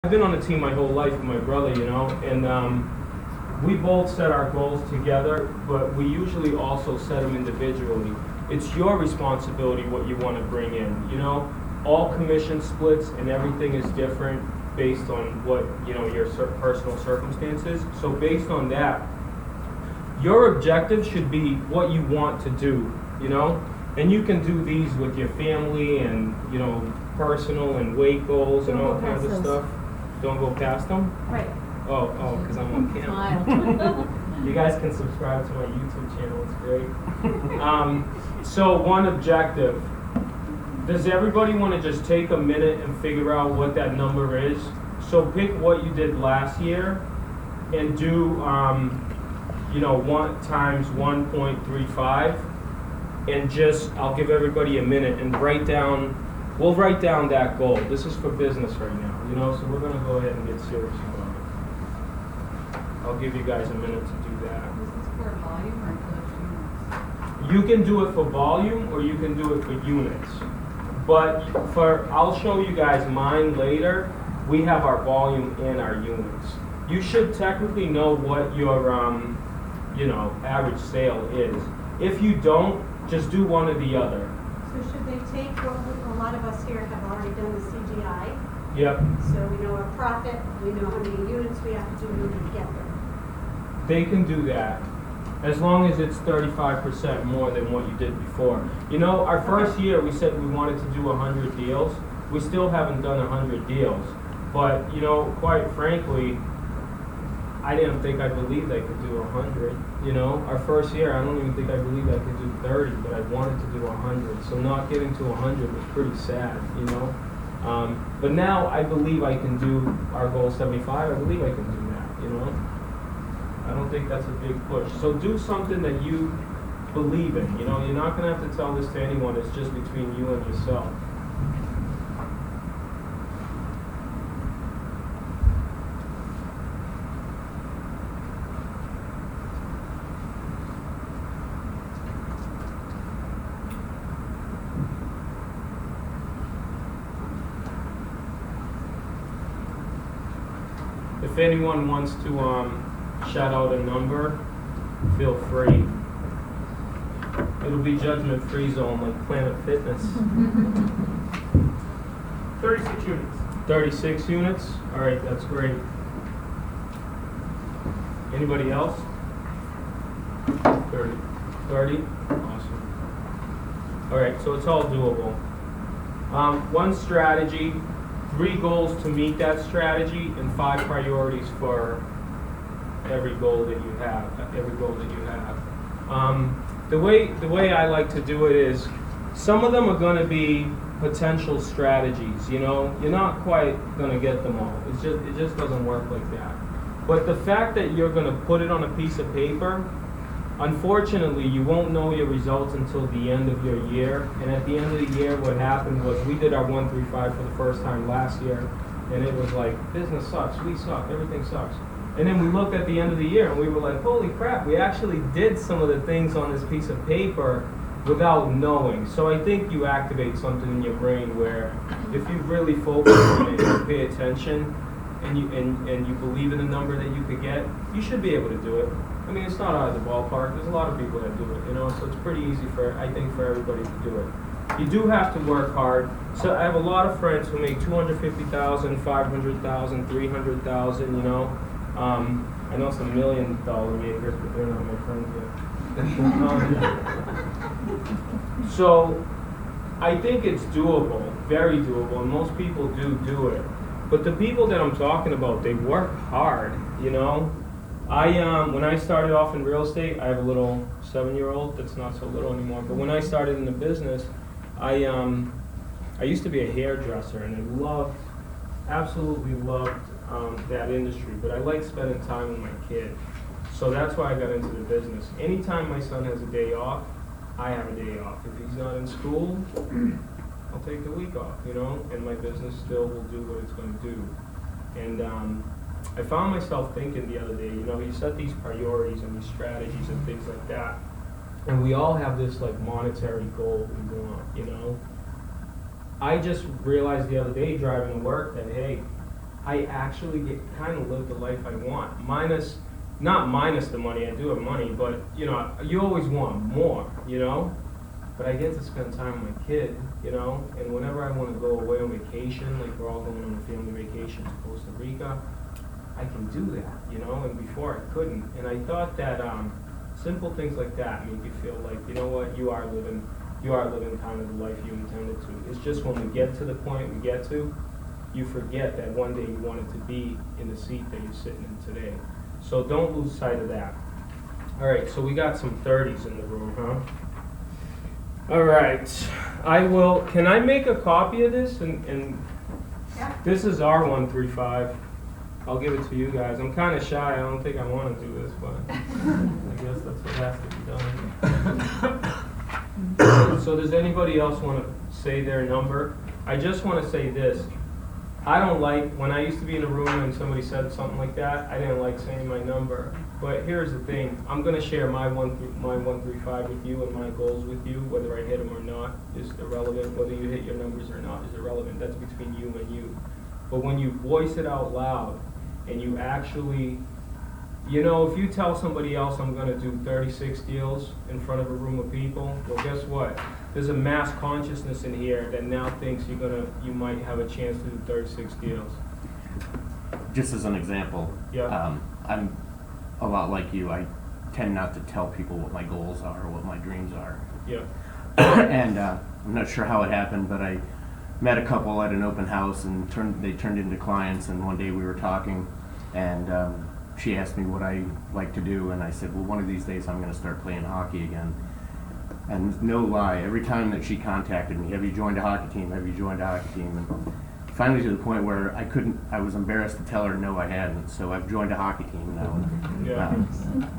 I've been on a team my whole life with my brother, and we both set our goals together, but we usually also set them individually. It's your responsibility what you want to bring in. All commission splits and everything is different based on what, your personal circumstances. So based on that, your objective should be what you want to do. And you can do these with your family and, personal and weight goals and all kinds of stuff. Don't go past them? Right. Oh, because I'm on camera. You guys can subscribe to my YouTube channel, it's great. So one objective. Does everybody want to just take a minute and figure out what that number is? So pick what you did last year and do, 1 times 1.35. And I'll give everybody a minute and we'll write down that goal. This is for business right now, so we're going to go ahead and get serious about it. I'll give you guys a minute to do that. Is this for volume or for units? You can do it for volume or you can do it for units. But I'll show you guys mine later. We have our volume and our units. You should technically know what your, average sale is. If you don't, just do one or the other. So should they take what a lot of us here have already done the CGI? Yep. So we know our profit, we know how many units we have to do in order to get there. They can do that as long as it's 35% more than what you did before. Our first year we said we wanted to do 100 deals. We still haven't done 100 deals. But, quite frankly, I didn't think I believed I could do 100. Our first year, I don't even think I believed I could do 30, but I wanted to do 100. So not getting to 100 was pretty sad, But now I believe I can do our goal 75. I believe I can do that, I don't think that's a big push. So do something that you believe in, You're not going to have to tell this to anyone. It's just between you and yourself. If anyone wants to shout out a number, feel free. It'll be judgment-free zone like Planet Fitness. 36 units. 36 units? All right, that's great. Anybody else? 30. 30? Awesome. All right, so it's all doable. One strategy, 3 goals to meet that strategy, and 5 priorities for every goal that you have. The way I like to do it is, some of them are going to be potential strategies. You're not quite going to get them all. It just doesn't work like that. But the fact that you're going to put it on a piece of paper, unfortunately, you won't know your results until the end of your year. And at the end of the year, what happened was we did our 135 for the first time last year, and it was like, business sucks, we suck, everything sucks. And then we looked at the end of the year, and we were like, holy crap, we actually did some of the things on this piece of paper without knowing. So I think you activate something in your brain where if you really focus on it and pay attention, and you believe in the number that you could get, you should be able to do it. I mean, it's not out of the ballpark. There's a lot of people that do it, so it's pretty easy for everybody to do it. You do have to work hard. So I have a lot of friends who make $250,000, $500,000, $300,000, I know some $1 million makers, but they're not my friends yet. So I think it's doable, very doable, and most people do it. But the people that I'm talking about, they work hard, when I started off in real estate, I have a little 7-year-old that's not so little anymore. But when I started in the business, I used to be a hairdresser, and I absolutely loved that industry. But I like spending time with my kid, so that's why I got into the business. Anytime my son has a day off, I have a day off. If he's not in school, I'll take the week off, and my business still will do what it's going to do. And I found myself thinking the other day, you set these priorities and these strategies and things like that, and we all have this like monetary goal we want, I just realized the other day driving to work that, hey, I actually get kind of live the life I want. Not minus the money, I do have money, but you know, you always want more, you know? But I get to spend time with my kid, you know? And whenever I want to go away on vacation, like we're all going on a family vacation to Costa Rica, I can do that, you know? And before I couldn't. And I thought that simple things like that make you feel like, you know what, you are living kind of the life you intended to. It's just when we get to the point we get to, you forget that one day you wanted to be in the seat that you're sitting in today. So don't lose sight of that. All right, so we got some 30s in the room, huh? All right, can I make a copy of this? And Yeah. this is our 135. I'll give it to you guys. I'm kind of shy. I don't think I want to do this, but I guess that's what has to be done. So does anybody else want to say their number? I just want to say this. I don't like, when I used to be in a room and somebody said something like that, I didn't like saying my number. But here's the thing, I'm going to share my 135 with you and my goals with you. Whether I hit them or not is irrelevant. Whether you hit your numbers or not is irrelevant. That's between you and you. But when you voice it out loud and you actually, you know, if you tell somebody else I'm going to do 36 deals in front of a room of people, well, guess what? There's a mass consciousness in here that now thinks you might have a chance to do 36 deals. Just as an example, Yeah. I'm a lot like you. I tend not to tell people what my goals are or what my dreams are. Yeah. And I'm not sure how it happened, but I met a couple at an open house and they turned into clients. And one day we were talking, and she asked me what I like to do, and I said, well, one of these days I'm going to start playing hockey again. And no lie, every time that she contacted me, have you joined a hockey team? Have you joined a hockey team? And finally to the point where I was embarrassed to tell her no, I hadn't. So I've joined a hockey team now. Yeah.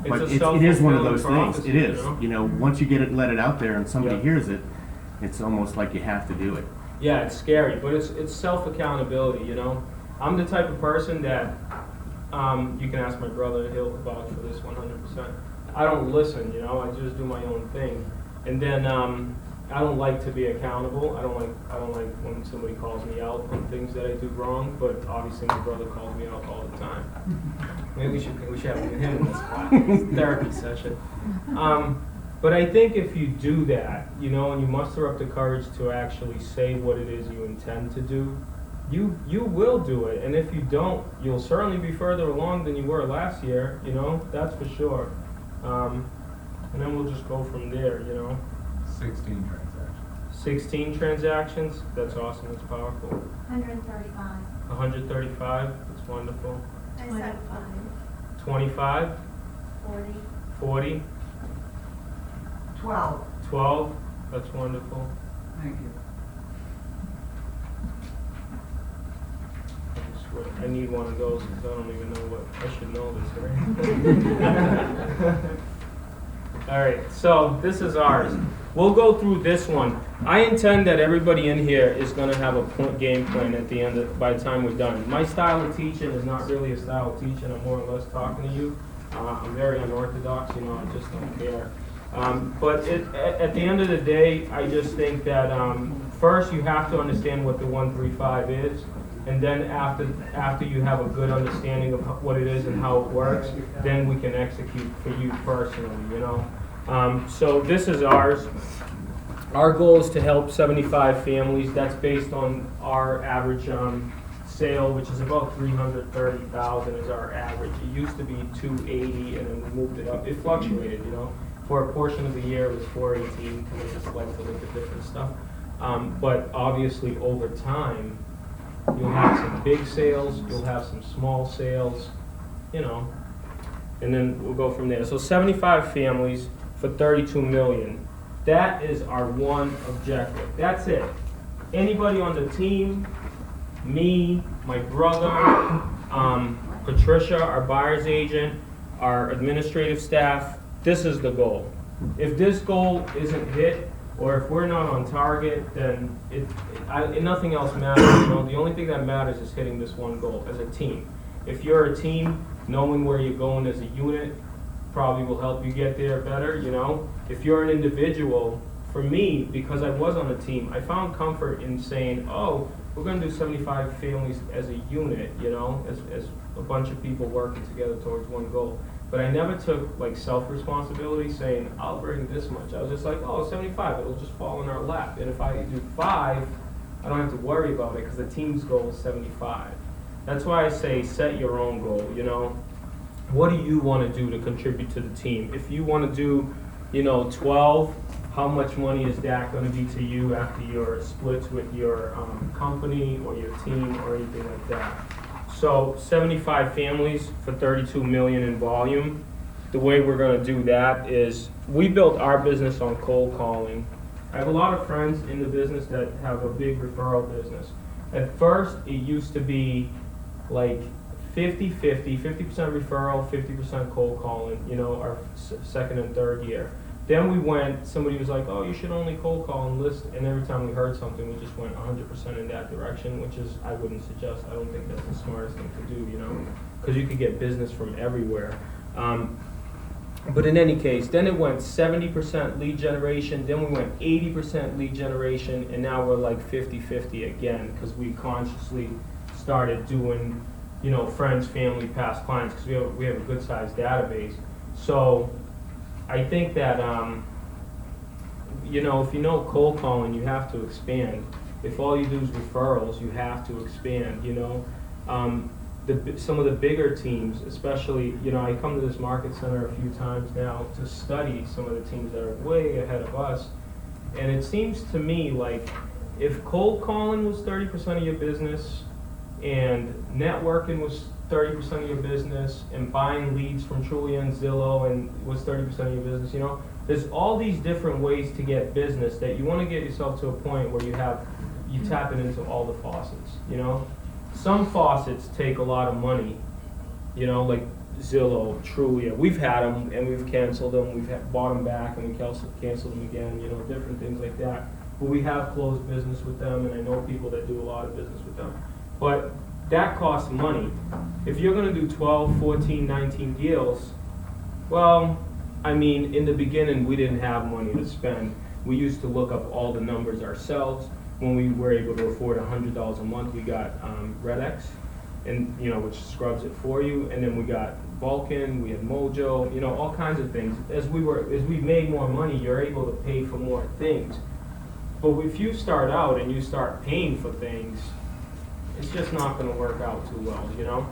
But It's a it is one of self-fulfilling those things. prophecy, It is. you know? You know, once you let it out there and somebody Yeah. hears it, it's almost like you have to do it. Yeah, it's scary, but it's self-accountability, you know? I'm the type of person that, you can ask my brother, he'll vouch for this 100%. I don't listen, you know, I just do my own thing. And then I don't like to be accountable. I don't like when somebody calls me out on things that I do wrong, but obviously my brother calls me out all the time. Maybe we should have him in this class, therapy session. But I think if you do that, you know, and you muster up the courage to actually say what it is you intend to do, you will do it. And if you don't, you'll certainly be further along than you were last year, you know, that's for sure. And then we'll just go from there, you know. 16 transactions. 16 transactions, that's awesome, that's powerful. 135. 135, that's wonderful. I said 25, 40. 40, 12. 12, that's wonderful. Thank you. I need one of those because I don't even know what, I should know this, right? All right, so this is ours. We'll go through this one. I intend that everybody in here is going to have a game plan at the end, by the time we're done. My style of teaching is not really a style of teaching. I'm more or less talking to you. I'm very unorthodox, you know, I just don't care. But at the end of the day, I just think that first you have to understand what the 135 is. And then after you have a good understanding of what it is and how it works, then we can execute for you personally, you know. So this is ours. Our goal is to help 75 families. That's based on our average sale, which is about 330,000 is our average. It used to be 280, and then we moved it up. It fluctuated, you know. For a portion of the year, it was 418 because I just like to look at different stuff. But obviously, over time, you'll have some big sales, you'll have some small sales, you know, and then we'll go from there. So 75 families for 32 million. That is our one objective. That's it. Anybody on the team, me, my brother, Patricia, our buyer's agent, our administrative staff, this is the goal. If this goal isn't hit, or if we're not on target, then nothing else matters. You know, the only thing that matters is hitting this one goal as a team. If you're a team, knowing where you're going as a unit probably will help you get there better, you know. If you're an individual, for me, because I was on a team, I found comfort in saying, oh, we're gonna do 75 families as a unit, you know, as a bunch of people working together towards one goal. But I never took like self-responsibility saying, I'll bring this much. I was just like, oh, 75, it'll just fall in our lap. And if I do 5, I don't have to worry about it because the team's goal is 75. That's why I say set your own goal, you know. What do you want to do to contribute to the team? If you want to do, you know, 12, how much money is that going to be to you after your splits with your company or your team or anything like that? So 75 families for 32 million in volume. The way we're going to do that is we built our business on cold calling. I have a lot of friends in the business that have a big referral business. At first, it used to be like 50-50 referral, 50% cold calling, you know, our second and third year. Then we went, somebody was like, oh, you should only cold call and list, and every time we heard something, we just went 100% in that direction, which is, I wouldn't suggest, I don't think that's the smartest thing to do, you know, because you could get business from everywhere. But in any case, then it went 70% lead generation, then we went 80% lead generation, and now we're like 50-50 again, because we consciously started doing, you know, friends, family, past clients, because we have a good sized database. So I think that, you know, if you know cold calling, you have to expand. If all you do is referrals, you have to expand, you know. Some of the bigger teams, especially, you know, I come to this market center a few times now to study some of the teams that are way ahead of us. And it seems to me like if cold calling was 30% of your business and networking was 30% of your business and buying leads from Trulia and Zillow and was 30% of your business, you know, there's all these different ways to get business that you want to get yourself to a point where you tap it into all the faucets, you know. Some faucets take a lot of money, you know, like Zillow, Trulia. We've had them and we've canceled them. Bought them back and we canceled them again, you know, different things like that. But we have closed business with them, and I know people that do a lot of business with them. But that costs money. If you're going to do 12, 14, 19 deals, well, I mean, in the beginning, we didn't have money to spend. We used to look up all the numbers ourselves. When we were able to afford $100 a month, we got RedX, and you know, which scrubs it for you. And then we got Vulcan, we had Mojo, you know, all kinds of things. As we made more money, you're able to pay for more things. But if you start out and you start paying for things, it's just not going to work out too well, you know.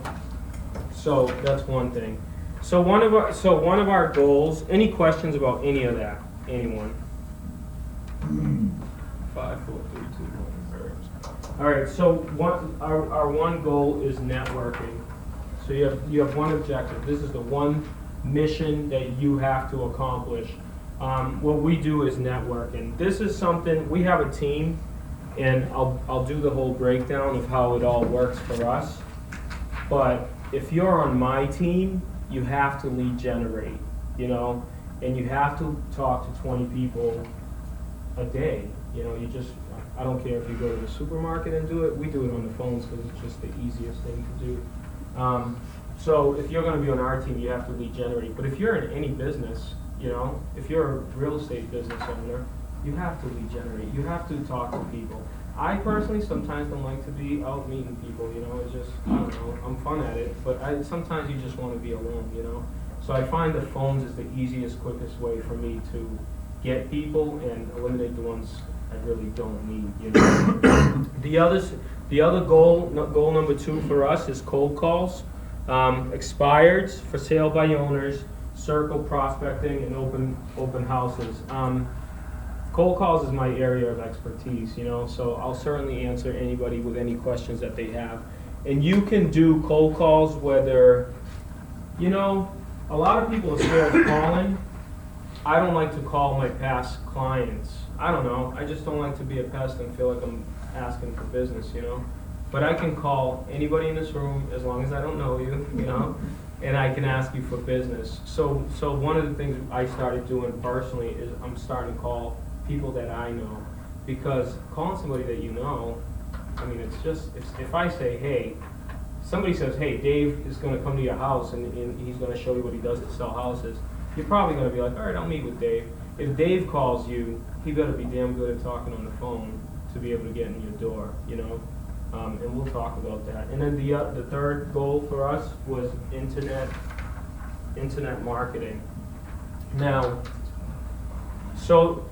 So that's one thing. So one of our goals. Any questions about any of that? Anyone? 5, 4, 3, 2, 1. All right. So our one goal is networking. So you have one objective. This is the one mission that you have to accomplish. What we do is networking. This is something we have a team, and I'll do the whole breakdown of how it all works for us. But if you're on my team, you have to lead generate, you know, and you have to talk to 20 people a day. You know, I don't care if you go to the supermarket and do it. We do it on the phones because it's just the easiest thing to do. So if you're going to be on our team, you have to lead generate. But if you're in any business, you know, if you're a real estate business owner, you have to lead generate. You have to talk to people. I personally sometimes don't like to be out meeting people, you know, it's just, I don't know, I'm fun at it, but sometimes you just want to be alone, you know. So I find the phones is the easiest, quickest way for me to get people and eliminate the ones I really don't need, you know. The other goal number 2 for us is cold calls, expireds, for sale by owners, circle prospecting, and open houses. Cold calls is my area of expertise, you know, so I'll certainly answer anybody with any questions that they have. And you can do cold calls whether, you know, a lot of people are scared of calling. I don't like to call my past clients. I don't know, I just don't like to be a pest and feel like I'm asking for business, you know. But I can call anybody in this room as long as I don't know you, you know, and I can ask you for business. So one of the things I started doing personally is I'm starting to call people that I know, because calling somebody that you know, I mean, it's just, if I say, hey, somebody says, hey, Dave is going to come to your house and he's going to show you what he does to sell houses, you're probably going to be like, all right, I'll meet with Dave. If Dave calls you, he better be damn good at talking on the phone to be able to get in your door, you know. And we'll talk about that. And then the third goal for us was internet marketing. Now, so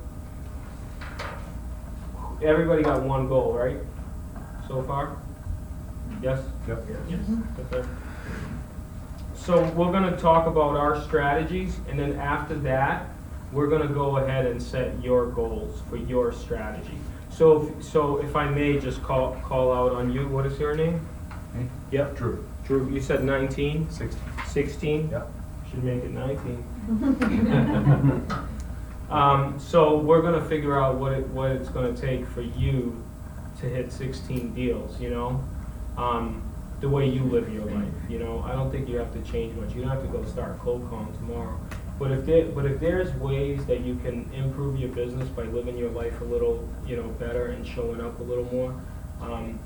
everybody got one goal, right? So far? Yes? Yep. Yes. Okay. So we're gonna talk about our strategies, and then after that, we're gonna go ahead and set your goals for your strategy. So if I may just call out on you, what is your name? Me? Yep. Drew. Drew, you said 19? 16. 16? Yep. Should make it 19. So we're gonna figure out what it's gonna take for you to hit 16 deals, you know? The way you live your life, you know? I don't think you have to change much. You don't have to go start cold calling tomorrow. But if there's ways that you can improve your business by living your life a little, you know, better and showing up a little more,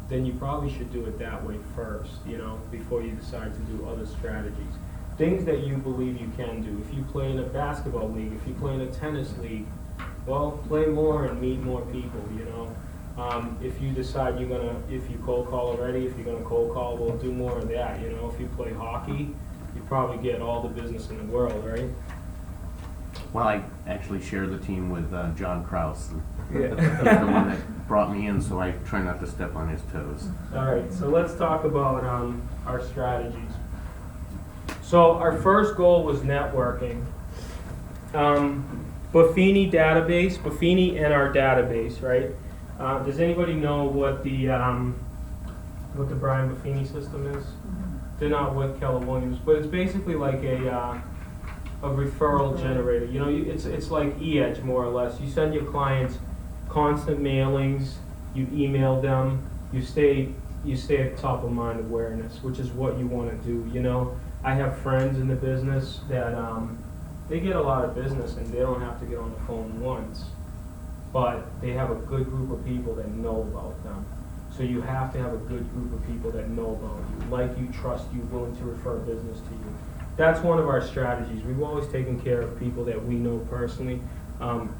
then you probably should do it that way first, you know, before you decide to do other strategies. Things that you believe you can do. If you play in a basketball league, if you play in a tennis league, well, play more and meet more people, you know. If you decide if you cold call already, if you're gonna cold call, we'll do more of that, you know. If you play hockey, you probably get all the business in the world, right? Well, I actually share the team with John Kraus. Yeah. He's the one that brought me in, so I try not to step on his toes. All right, so let's talk about our strategies. So our first goal was networking. Buffini database, Buffini and our database, right? Does anybody know what the Brian Buffini system is? They're not with Keller Williams, but it's basically like a referral generator. You know, it's like e-edge more or less. You send your clients constant mailings, you email them, you stay at top of mind awareness, which is what you want to do. You know, I have friends in the business that they get a lot of business and they don't have to get on the phone once, but they have a good group of people that know about them. So you have to have a good group of people that know about you, like you, trust you, willing to refer business to you. That's one of our strategies. We've always taken care of people that we know personally.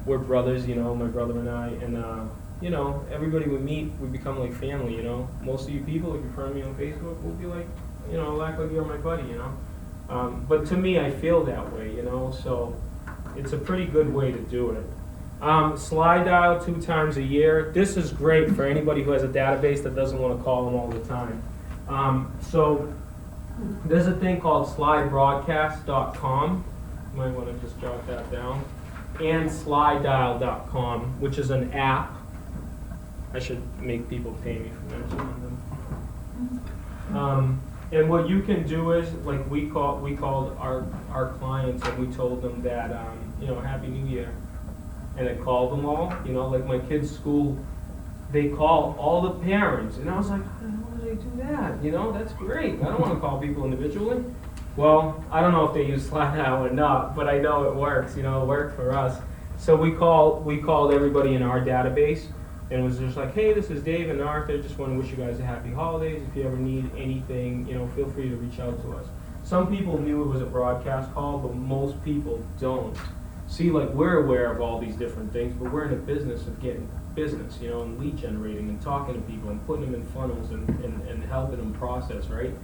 We're brothers, you know, my brother and I, and you know, everybody we meet, we become like family, you know. Most of you people, if you friend me on Facebook, will be like, you know, act like you're my buddy, you know. But to me, I feel that way, you know, so it's a pretty good way to do it. Slide dial 2 times a year. This is great for anybody who has a database that doesn't want to call them all the time. So there's a thing called slidebroadcast.com. You might want to just jot that down. And slidedial.com, which is an app. I should make people pay me for mentioning them. And what you can do is, like we called our clients and we told them that, you know, Happy New Year. And I called them all, you know, like my kids' school, they call all the parents. And I was like, how the hell do they do that? You know, that's great. I don't want to call people individually. Well, I don't know if they use Slidedial or not, but I know it works, you know, it worked for us. So we called everybody in our database, and it was just like, hey, this is Dave and Arthur, just want to wish you guys a happy holidays. If you ever need anything, you know, feel free to reach out to us. Some people knew it was a broadcast call, but most people don't. See, like, we're aware of all these different things, but we're in the business of getting business, you know, and lead generating and talking to people and putting them in funnels and helping them process, right?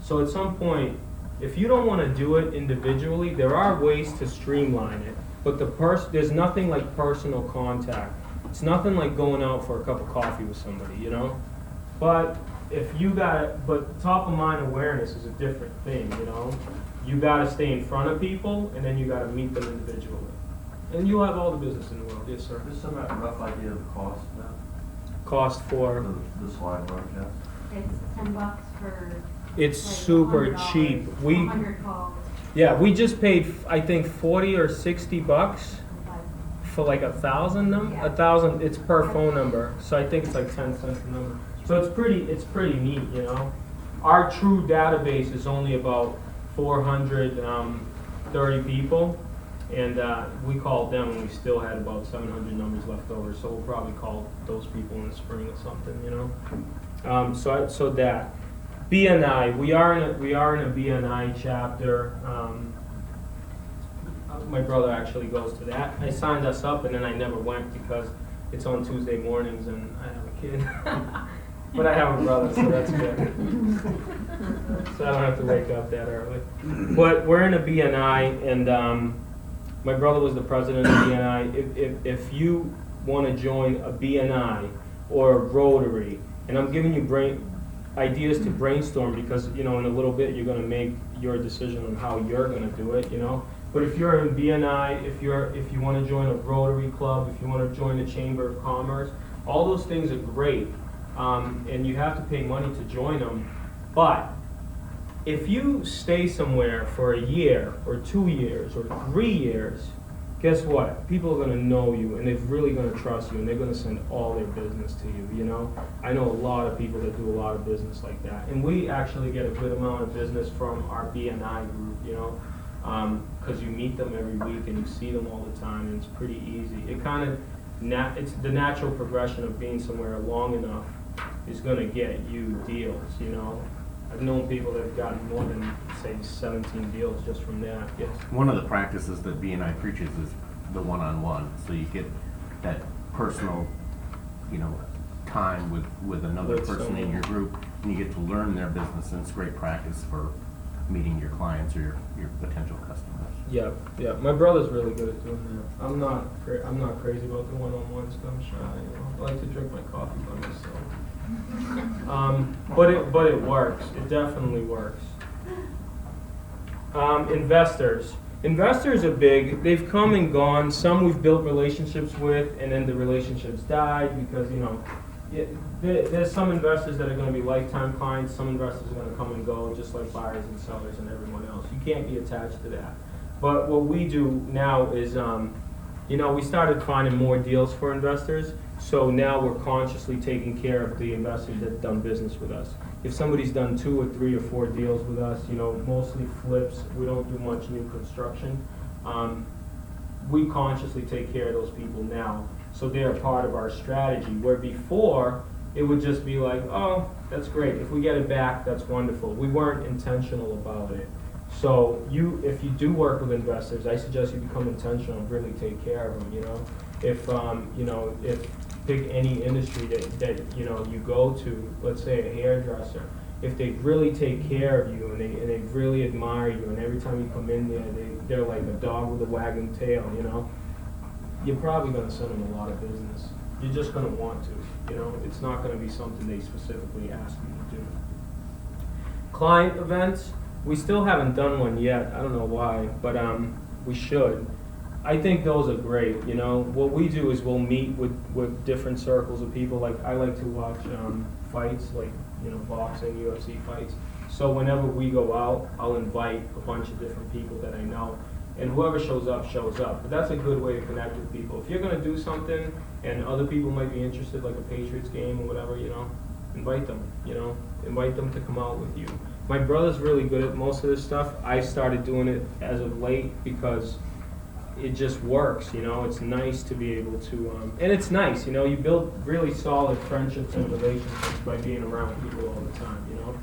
So at some point, if you don't want to do it individually, there are ways to streamline it, but there's nothing like personal contact. It's nothing like going out for a cup of coffee with somebody, you know? But but top of mind awareness is a different thing, you know? You gotta stay in front of people, and then you gotta meet them individually. And you'll have all the business in the world. Yes, sir. Just some rough idea of the cost now, Cost for, the slide broadcast. It's $10 for. it's like super $100, cheap. 100 calls. Yeah, we just paid, I think, 40 or 60 bucks for like 1,000 Yeah. 1,000, it's per phone number. So I think it's like 10 cents a number. So it's pretty neat, you know. Our true database is only about 430 people, and we called them and we still had about 700 numbers left over, so we'll probably call those people in the spring or something, you know. So that BNI, we are in a BNI chapter. My brother actually goes to that. I signed us up and then I never went because it's on Tuesday mornings and I have a kid. But I have a brother, so that's good. So I don't have to wake up that early. But we're in a BNI, and my brother was the president of BNI. If you want to join a BNI or a Rotary, and I'm giving you ideas to brainstorm because, you know, in a little bit you're going to make your decision on how you're going to do it, you know. But if you're in BNI, if you want to join a Rotary Club, if you want to join the Chamber of Commerce, all those things are great. And you have to pay money to join them. But if you stay somewhere for a year or 2 years or 3 years, guess what? People are going to know you and they're really going to trust you and they're going to send all their business to you, you know? I know a lot of people that do a lot of business like that. And we actually get a good amount of business from our BNI group, you know? Because you meet them every week and you see them all the time and it's pretty easy. It kind of, it's the natural progression of being somewhere long enough is going to get you deals, you know. I've known people that have gotten more than, say, 17 deals just from that. Yes. One of the practices that BNI preaches is the one-on-one, so you get that personal, you know, time with another With person in someone. your group, and you get to learn their business, and it's great practice for meeting your clients or your potential customers. Yeah, yeah. My brother's really good at doing that. I'm not crazy about the one-on-ones. I'm shy. You know, I like to drink my coffee by myself. But it works. It definitely works. Investors. Investors are big. They've come and gone. Some we've built relationships with, and then the relationships died because, you know, there's some investors that are going to be lifetime clients. Some investors are going to come and go, just like buyers and sellers and everyone else. You can't be attached to that. But what we do now is, you know, we started finding more deals for investors. So now we're consciously taking care of the investors that have done business with us. If somebody's done 2 or 3 or 4 deals with us, you know, mostly flips, we don't do much new construction. We consciously take care of those people now. So they're a part of our strategy, where before it would just be like, oh, that's great. If we get it back, that's wonderful. We weren't intentional about it. So if you do work with investors, I suggest you become intentional and really take care of them, you know. If pick any industry that you know you go to, let's say a hairdresser, if they really take care of you and they really admire you, and every time you come in there, they're like a dog with a wagging tail, you know, you're probably going to send them a lot of business. You're just going to want to, you know. It's not going to be something they specifically ask you to do. Client events, we still haven't done one yet. I don't know why, but we should. I think those are great, you know. What we do is we'll meet with different circles of people. Like, I like to watch fights, like, you know, boxing, UFC fights. So whenever we go out, I'll invite a bunch of different people that I know. And whoever shows up, shows up. But that's a good way to connect with people. If you're going to do something and other people might be interested, like a Patriots game or whatever, you know, invite them, you know. Invite them to come out with you. My brother's really good at most of this stuff. I started doing it as of late because it just works, you know. It's nice to be able to, and it's nice, you know, you build really solid friendships and relationships by being around people all the time, you know.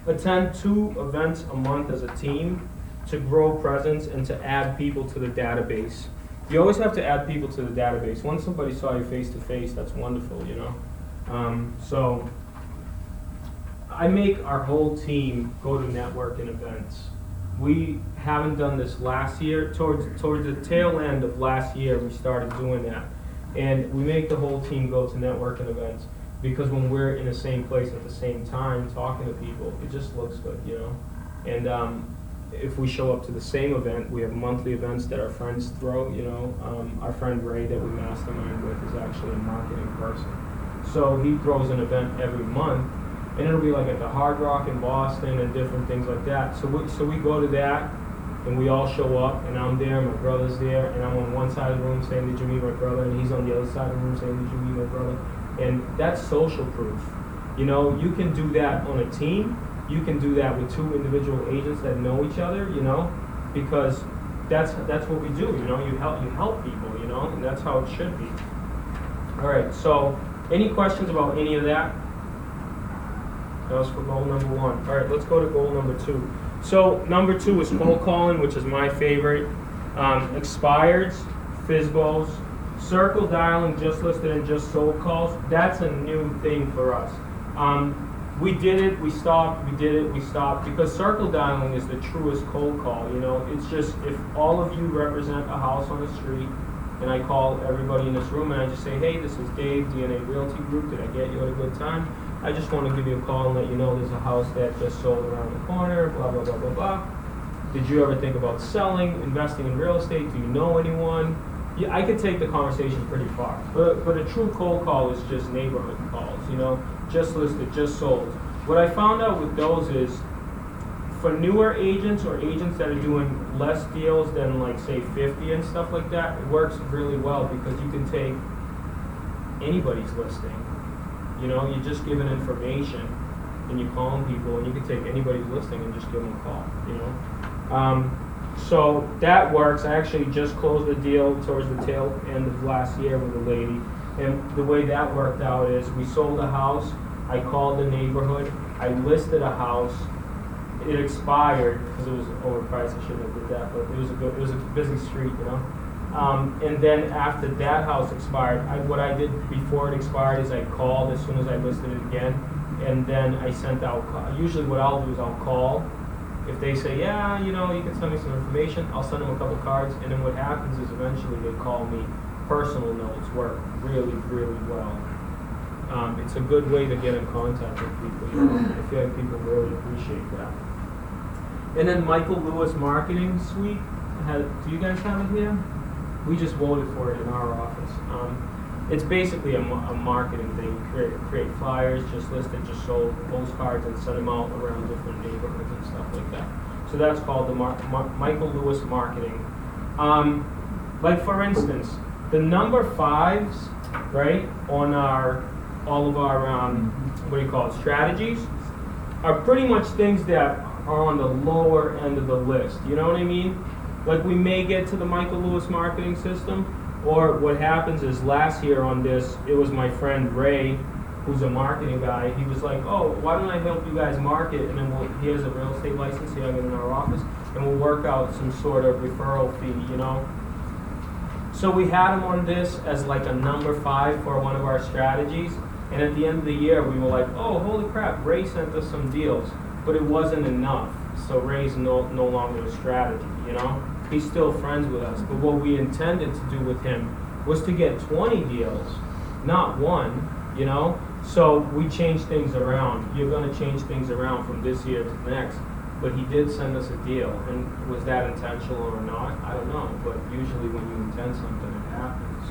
Attend 2 events a month as a team to grow presence and to add people to the database. You always have to add people to the database. Once somebody saw you face to face, that's wonderful, you know. So I make our whole team go to networking events. We haven't done this last year. Towards the tail end of last year, we started doing that. And we make the whole team go to networking events because when we're in the same place at the same time talking to people, it just looks good, you know. And if we show up to the same event, we have monthly events that our friends throw, you know. Our friend Ray that we mastermind with is actually a marketing person. So he throws an event every month. And it'll be like at the Hard Rock in Boston and different things like that. So we go to that, and we all show up, and I'm there, my brother's there, and I'm on one side of the room saying, did you meet my brother? And he's on the other side of the room saying, did you meet my brother? And that's social proof. You know, you can do that on a team. You can do that with 2 individual agents that know each other, you know, because that's what we do, you know. You help people, you know, and that's how it should be. All right, so any questions about any of that? That was for goal number 1. All right, let's go to goal number 2. So number 2 is cold calling, which is my favorite. Expireds, FSBOs, circle dialing, just listed and just sold calls, that's a new thing for us. We did it, we stopped, we did it, we stopped, because circle dialing is the truest cold call, you know? It's just, if all of you represent a house on the street, and I call everybody in this room and I just say, hey, this is Dave, DNA Realty Group, did I get you at a good time? I just want to give you a call and let you know there's a house that just sold around the corner, blah, blah, blah, blah, blah. Did you ever think about selling, investing in real estate? Do you know anyone? Yeah, I could take the conversation pretty far. But a true cold call is just neighborhood calls, you know? Just listed, just sold. What I found out with those is, for newer agents or agents that are doing less deals than like say 50 and stuff like that, it works really well because you can take anybody's listing. You know, you're just giving information and you're calling people, and you can take anybody's listing and just give them a call, you know. So that works. I actually just closed a deal towards the tail end of last year with a lady, and the way that worked out is we sold a house, I called the neighborhood, I listed a house, it expired because it was overpriced. I shouldn't have did that, but it was a busy street, you know. And then after that house expired, what I did before it expired is I called as soon as I listed it again, and then I sent out. Usually, what I'll do is I'll call. If they say, yeah, you know, you can send me some information, I'll send them a couple cards, and then what happens is eventually they call me. Personal notes work really, really well. It's a good way to get in contact with people. You know? I feel like people really appreciate that. And then Michael Lewis Marketing Suite, do you guys have it here? We just voted for it in our office. It's basically a marketing thing. Create flyers, just listed, just sold, postcards, and send them out around different neighborhoods and stuff like that. So that's called the Michael Lewis Marketing. Like for instance, the number 5s, right, on all of our what do you call it, strategies, are pretty much things that are on the lower end of the list. You know what I mean? Like we may get to the Michael Lewis marketing system, or what happens is last year on this, it was my friend Ray, who's a marketing guy. He was like, oh, why don't I help you guys market? And then he has a real estate license, he has it in our office, and we'll work out some sort of referral fee, you know? So we had him on this as like a number 5 for one of our strategies, and at the end of the year, we were like, oh, holy crap, Ray sent us some deals. But it wasn't enough, so Ray's no longer a strategy, you know? He's still friends with us, but what we intended to do with him was to get 20 deals, not one, you know? So we changed things around. You're gonna change things around from this year to next, but he did send us a deal, and was that intentional or not? I don't know, but usually when you intend something, it happens.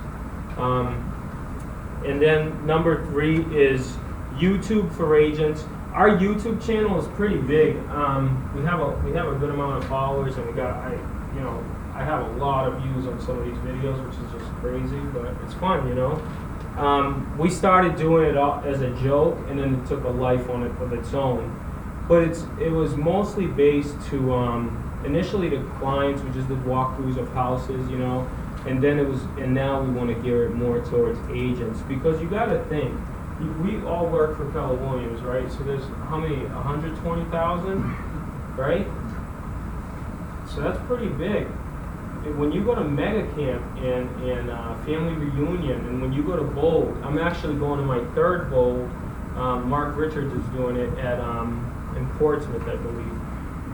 And then number 3 is YouTube for agents. Our YouTube channel is pretty big. We have a good amount of followers, and I have a lot of views on some of these videos, which is just crazy, but it's fun, you know. We started doing it as a joke, and then it took a life on it of its own. But it was mostly based to initially to clients. We just did walkthroughs of houses, you know, and now we want to gear it more towards agents, because you got to think. We all work for Keller Williams, right? So there's how many? 120,000, right? So that's pretty big. When you go to Mega Camp and Family Reunion, and when you go to Bold, I'm actually going to my 3rd Bold. Mark Richards is doing it in Portsmouth, I believe.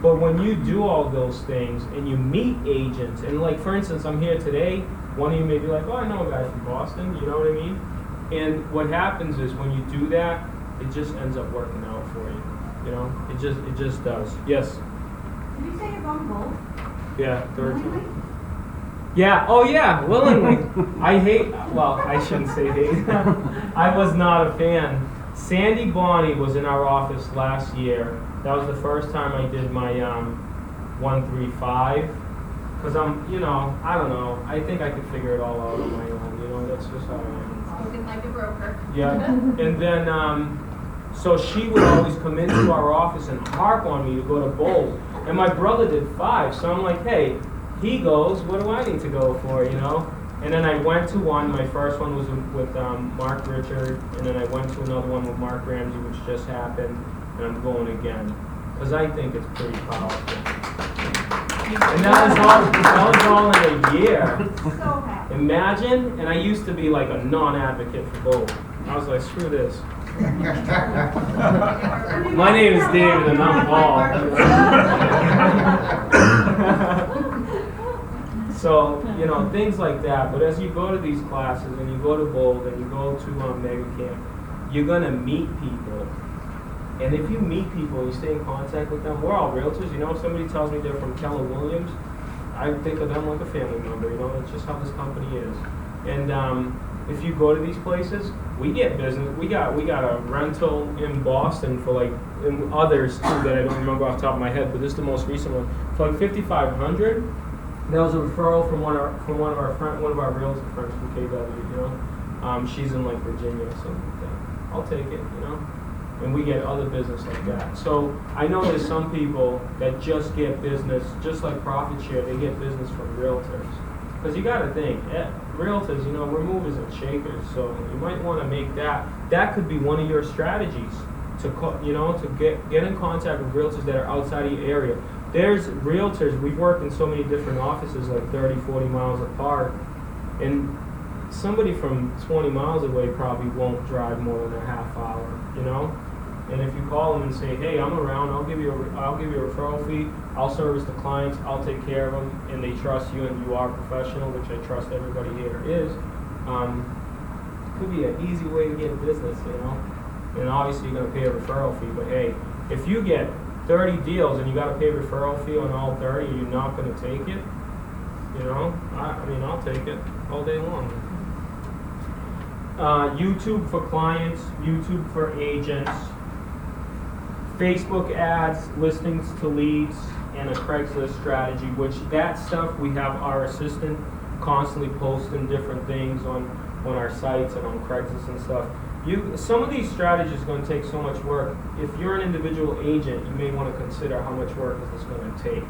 But when you do all those things and you meet agents, and like for instance, I'm here today. One of you may be like, "Oh, I know a guy from Boston." You know what I mean? And what happens is when you do that, it just ends up working out for you. You know, it just does. Yes. Did you say you're going bold? Yeah, 3rd. Willingly? Yeah. Oh yeah, willingly. I shouldn't say hate. I was not a fan. Sandy Bonney was in our office last year. That was the first time I did my 135. Because I don't know. I think I could figure it all out on my own. You know, that's just how I am. Spoken like a broker. Yeah, and then, so she would always come into our office and harp on me to go to Bold. And my brother did 5, so I'm like, hey, he goes, what do I need to go for, you know? And then I went to one. My first one was with Mark Richard, and then I went to another one with Mark Ramsey, which just happened, and I'm going again. because I think it's pretty powerful. And that was all in a year. So happy. Imagine, and I used to be like a non-advocate for gold. I was like, screw this. My name is David and I'm Paul. So, you know, things like that. But as you go to these classes and you go to Bold and you go to Mega Camp, you're going to meet people. And if you meet people, you stay in contact with them. We're all realtors. You know, if somebody tells me they're from Keller Williams, I think of them like a family member. You know, that's just how this company is. And if you go to these places, we get business. We got a rental in Boston for like, and others too that I don't remember off the top of my head, but this is the most recent one for like $5,500. That was a referral from one of our realtor friends from KW. You know, she's in like Virginia or something like that. I'll take it. You know. And we get other business like that. So I know there's some people that just get business, just like Profit Share, they get business from realtors. Because you got to think, realtors, you know, we're movers and shakers. So you might want to make that could be one of your strategies to, you know, to get in contact with realtors that are outside of your area. There's realtors, we've worked in so many different offices, like 30, 40 miles apart. And somebody from 20 miles away probably won't drive more than a half hour, you know? And if you call them and say, hey, I'm around, I'll give you a referral fee, I'll service the clients, I'll take care of them, and they trust you and you are professional, which I trust everybody here is, could be an easy way to get business, you know? And obviously you're going to pay a referral fee, but hey, if you get 30 deals and you got to pay a referral fee on all 30, you're not going to take it, you know? I mean, I'll take it all day long. YouTube for clients, YouTube for agents, Facebook ads, listings to leads, and a Craigslist strategy, which that stuff we have our assistant constantly posting different things on our sites and on Craigslist and stuff. Some of these strategies are going to take so much work. If you're an individual agent, you may want to consider how much work is this going to take,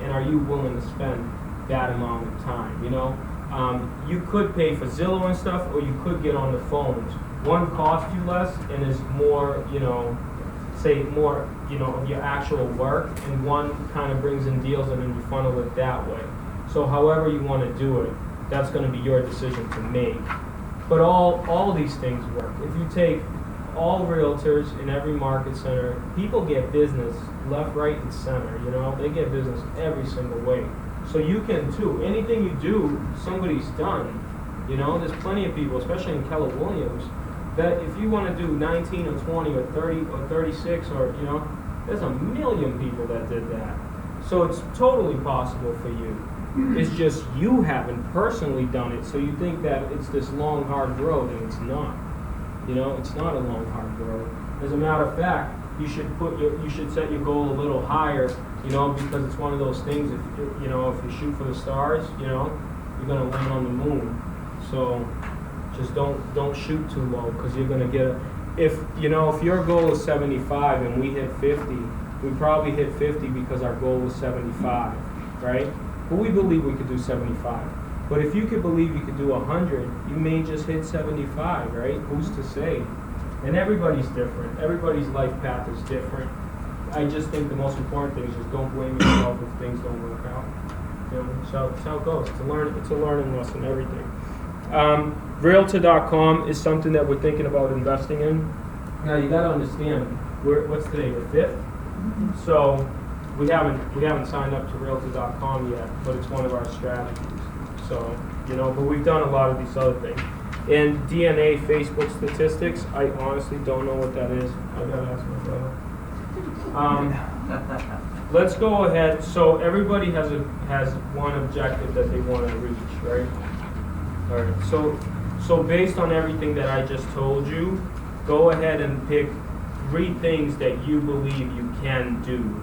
and are you willing to spend that amount of time, you know? You could pay for Zillow and stuff, or you could get on the phones. One costs you less and is more, you know, say more, you know, of your actual work, and one kind of brings in deals and then you funnel it that way. So however you want to do it, that's going to be your decision to make. But all these things work. If you take all realtors in every market center, people get business left, right, and center, you know? They get business every single way. So you can too. Anything you do, somebody's done. You know, there's plenty of people, especially in Keller Williams, that if you want to do 19 or 20 or 30 or 36 or, you know, there's a million people that did that. So it's totally possible for you. It's just you haven't personally done it, so you think that it's this long, hard road, and it's not. You know, it's not a long, hard road. As a matter of fact, you should set your goal a little higher, you know, because it's one of those things. If you shoot for the stars, you know, you're gonna land on the moon. So just don't shoot too low, because you're gonna get if your goal is 75 and we hit 50, we probably hit 50 because our goal was 75, right? But we believe we could do 75. But if you could believe you could do 100, you may just hit 75, right? Who's to say? And everybody's different. Everybody's life path is different. I just think the most important thing is just don't blame yourself if things don't work out. You know, so that's how it goes. It's a learning lesson, everything. Realtor.com is something that we're thinking about investing in. Now you got to understand, what's today? The 5th. So we haven't signed up to Realtor.com yet, but it's one of our strategies. So but we've done a lot of these other things. And DNA Facebook statistics, I honestly don't know what that is. I gotta ask my brother. Let's go ahead. So everybody has one objective that they want to reach, right? All right. So based on everything that I just told you, go ahead and pick 3 things that you believe you can do.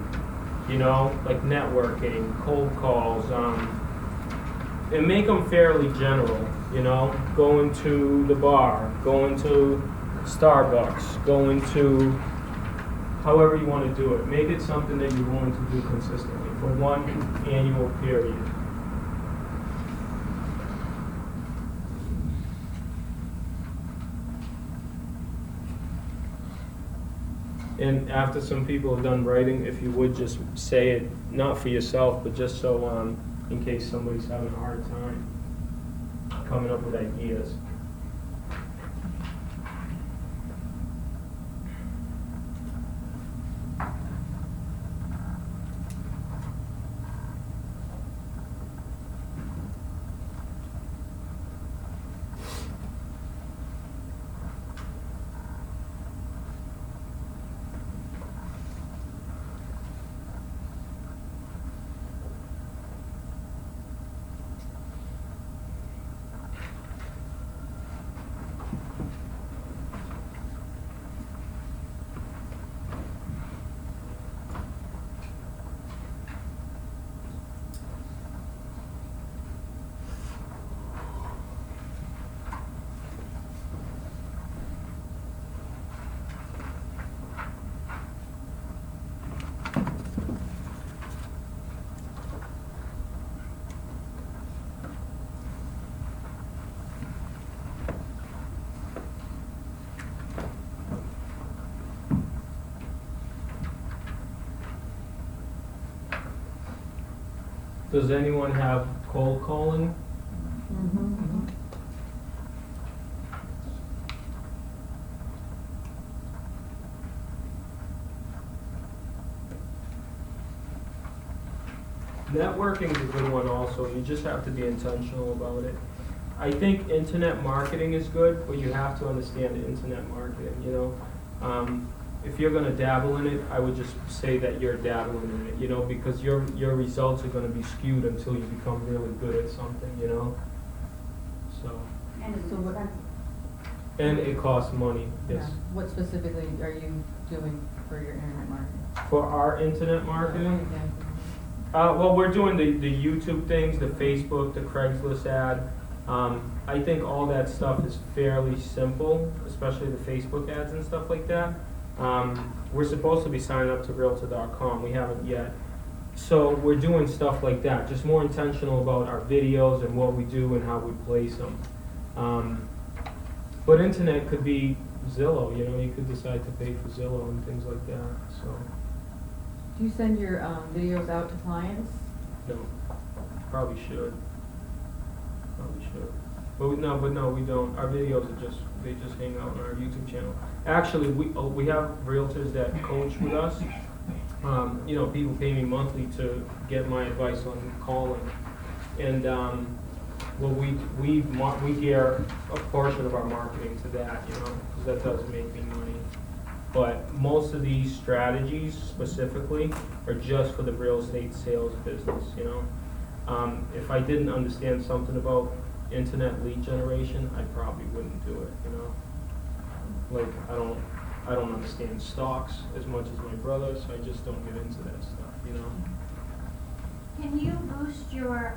You know, like networking, cold calls, and make them fairly general. You know, going to the bar, going to Starbucks, going to however you want to do it. Make it something that you're willing to do consistently for one annual period. And after some people have done writing, if you would just say it, not for yourself, but just so, in case somebody's having a hard time coming up with ideas. Does anyone have cold calling? Networking is a good one also. You just have to be intentional about it. I think internet marketing is good, but you have to understand internet marketing, you know. If you're gonna dabble in it, I would just say that you're dabbling in it, you know, because your results are gonna be skewed until you become really good at something, you know? So, And it's So what- expensive. and it costs money, yes. Yeah. What specifically are you doing for your internet marketing? For our internet marketing, well, we're doing the YouTube things, the Facebook, the Craigslist ad. I think all that stuff is fairly simple, especially the Facebook ads and stuff like that. We're supposed to be signing up to Realtor.com. We haven't yet. So we're doing stuff like that, just more intentional about our videos and what we do and how we place them. But internet could be Zillow, you know, you could decide to pay for Zillow and things like that, so, Do you send your videos out to clients? no, probably should. Probably should. But no, we don't. Our videos are they just hang out on our YouTube channel. Actually, we have realtors that coach with us. You know, people pay me monthly to get my advice on calling. And, well, we gear a portion of our marketing to that, you know, because that does make me money. But most of these strategies specifically are just for the real estate sales business, you know. If I didn't understand something about internet lead generation, I probably wouldn't do it, you know. Like, I don't understand stocks as much as my brother, so I just don't get into that stuff, you know. Can you boost your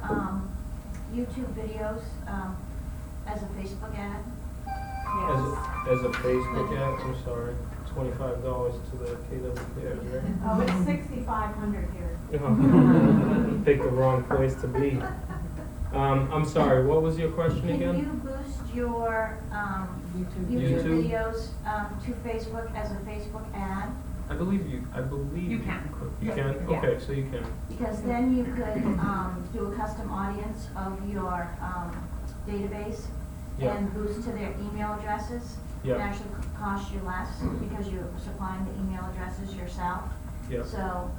YouTube videos as a Facebook ad? As a Facebook ad, I'm sorry, $25 to the KWPers, right? Oh, it's 6,500 here. Picked the wrong place to be. I'm sorry, what was your question Can you again? boost your YouTube. YouTube YouTube? videos to Facebook as a Facebook ad? I believe you can. could. You can? Yeah. Okay, so you can. Because then you could do a custom audience of your database Yeah. and boost to their email addresses. It Yeah. actually cost you less because you're supplying the email addresses yourself. Yeah. So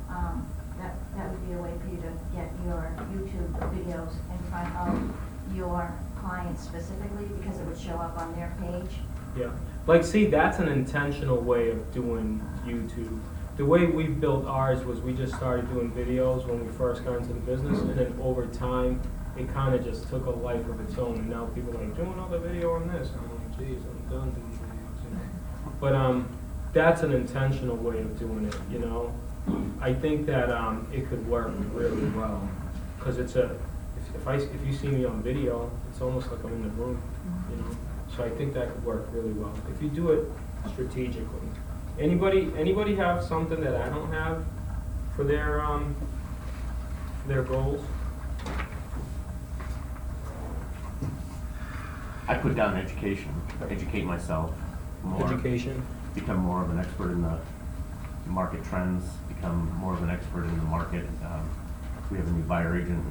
that would be a way for you to get your YouTube videos in front of your clients specifically because it would show up on their page. Yeah, like, see, that's an intentional way of doing YouTube. The way we've built ours was we just started doing videos when we first got into the business, and then over time, it kind of just took a life of its own, and now people are like, do another video on this. I'm like, geez, I'm done doing videos, you know. But that's an intentional way of doing it, you know. I think that it could work really well, because it's if you see me on video, it's almost like I'm in the room, you know. So I think that could work really well if you do it strategically. Anybody have something that I don't have for their goals? I put down education, educate myself more, Education. become more of an expert in the market trends, become more of an expert in the market. We have a new buyer agent.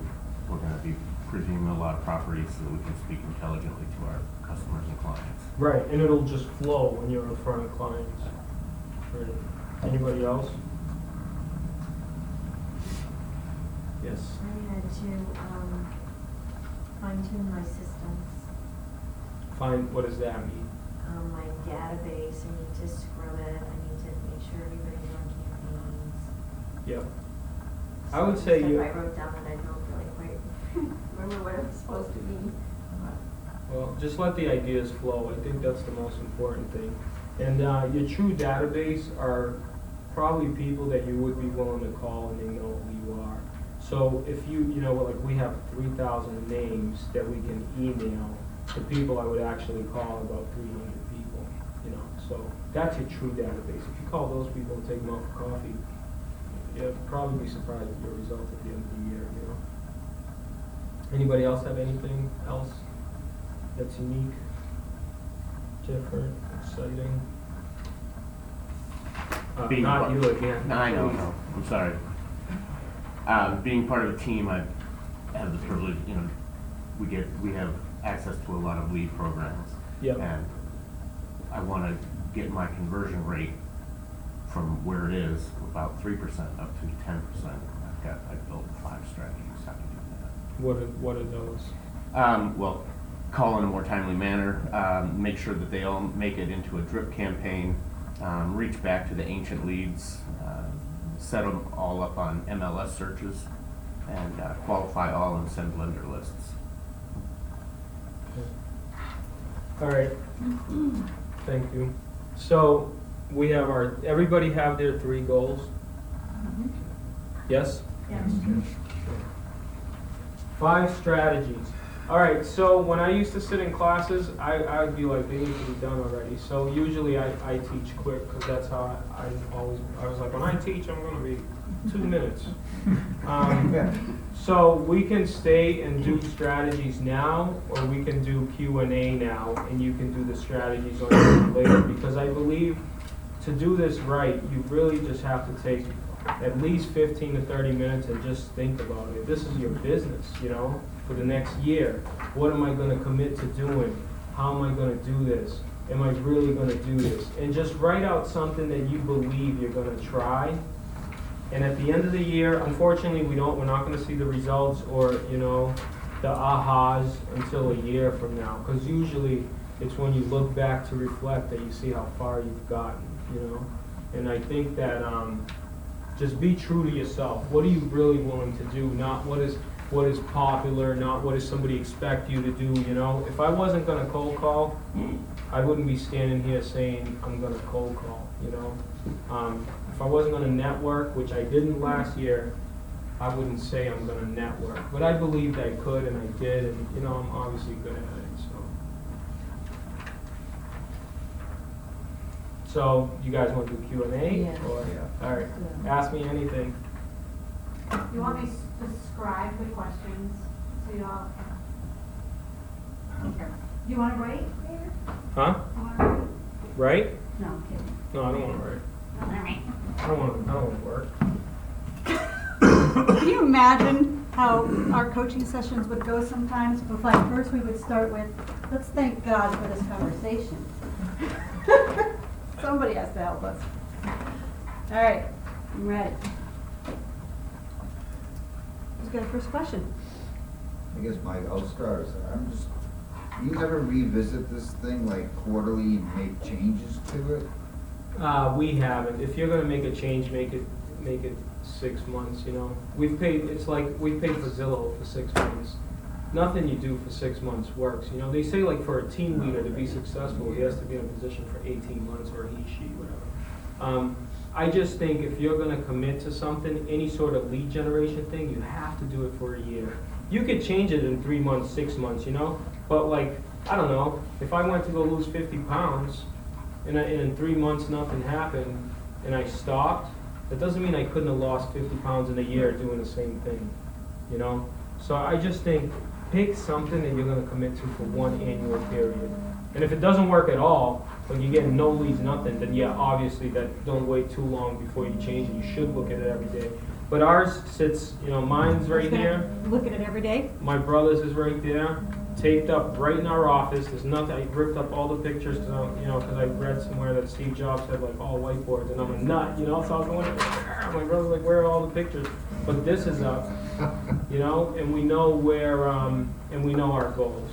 We're going to be previewing a lot of properties so that we can speak intelligently to our customers and clients. Right, and it'll just flow when you're in front of clients. Right. Anybody else? Yes. I had to fine tune my systems, Fine, what does that mean? my database, I need to scrub it, I need to make sure everybody's on campaigns. Yep. I would say Stuff you, I wrote down that I don't really quite remember what it was supposed to mean. well, just let the ideas flow. I think that's the most important thing. And your true database are probably people that you would be willing to call and they know who you are. So if you know, like we have 3,000 names that we can email to people I would actually call about 300 people, you know. So that's your true database. If you call those people and take them out for coffee, you'll probably be surprised with your results at the end of the year, you know. Anybody else have anything else that's unique, different, exciting? Being Not part- you again. No, I know, please. no, I'm sorry. Being part of a team, I have the privilege, you know, we have access to a lot of lead programs. Yep. And I want to get my conversion rate from where it is, about 3% up to 10%. I've built 5 strategies how to do that. What are those? Well, call in a more timely manner, make sure that they all make it into a drip campaign, reach back to the ancient leads, set them all up on MLS searches, and qualify all and send lender lists. All right. Thank you. So we have everybody have their 3 goals? Yes? Yes. 5 strategies. All right, so when I used to sit in classes, I would be like, they need to be done already. So usually I teach quick because that's how I was like, when I teach, I'm going to be 2 minutes. So we can stay and do strategies now, or we can do Q&A now, and you can do the strategies on your later. Because I believe to do this right, you really just have to take at least 15 to 30 minutes and just think about it. This is your business, you know, for the next year. What am I going to commit to doing? How am I going to do this? Am I really going to do this? And just write out something that you believe you're going to try. And at the end of the year, unfortunately, we're not going to see the results or, you know, the ahas until a year from now. Because usually it's when you look back to reflect that you see how far you've gotten, you know. And I think that just be true to yourself. What are you really willing to do? Not what is popular, not what does somebody expect you to do, you know. If I wasn't going to cold call, I wouldn't be standing here saying I'm going to cold call, you know. If I wasn't going to network, which I didn't last year, I wouldn't say I'm going to network. But I believed I could, and I did, and, you know, I'm obviously good at it, So you guys want to do Q&A? Yeah. Or, Yeah. all right, ask me anything. You want me to describe the questions so you all? You want to write, David? Huh? You want to write? Right? No, I'm kidding. No, I don't want to write. All right. I don't want to work. Can you imagine how our coaching sessions would go sometimes? If like first we would start with, let's thank God for this conversation. Somebody has to help us. All right, I'm ready. Who's got a first question? I guess Mike, I'll start. I'm just, do you ever revisit this thing like quarterly and make changes to it? We haven't. If you're gonna make a change, make it 6 months, you know. We've paid for Zillow for 6 months. Nothing you do for 6 months works. You know, they say like for a team leader to be successful, he has to be in a position for 18 months or he, she, whatever. I just think if you're gonna commit to something, any sort of lead generation thing, you have to do it for a year. You could change it in 3 months, 6 months, you know? But like, I don't know, if I went to go lose 50 pounds and in 3 months nothing happened and I stopped, that doesn't mean I couldn't have lost 50 pounds in a year doing the same thing, you know? So I just think pick something that you're going to commit to for one annual period. And if it doesn't work at all, like you're getting no leads, nothing, then yeah, obviously that, don't wait too long before you change it. You should look at it every day. But ours sits, mine's right here. Look at it every day. My brother's is right there, taped up right in our office. There's nothing. I ripped up all the pictures, because I read somewhere that Steve Jobs had like all whiteboards, and I'm a nut, so I was going. My brother's like, where are all the pictures? But this is up, and we know where, and we know our goals.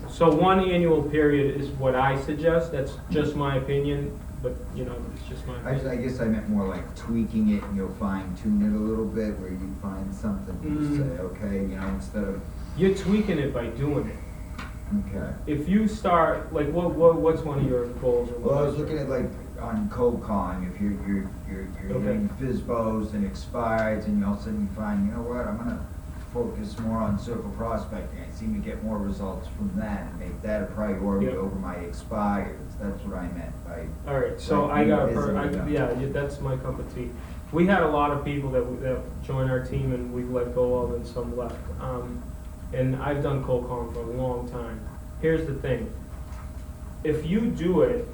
So 1 annual period is what I suggest. That's just my opinion, but it's just my opinion. I guess I meant more like tweaking it and you'll fine tune it a little bit where you find something you say, okay, instead of, You're tweaking it by doing it. okay. If you start, like, what's one of your goals? Or Well, I was looking at like on cold calling, if you're Okay. hitting FISBOs and expireds and all of a sudden you find, you know what, I'm gonna focus more on circle prospecting. I seem to get more results from that and make that a priority Yep. over my expireds. That's what I meant by. All right, so Like, I got that's my cup of tea. We had a lot of people that joined our team and we've let go of and some left. And I've done cold calling for a long time. Here's the thing. If you do it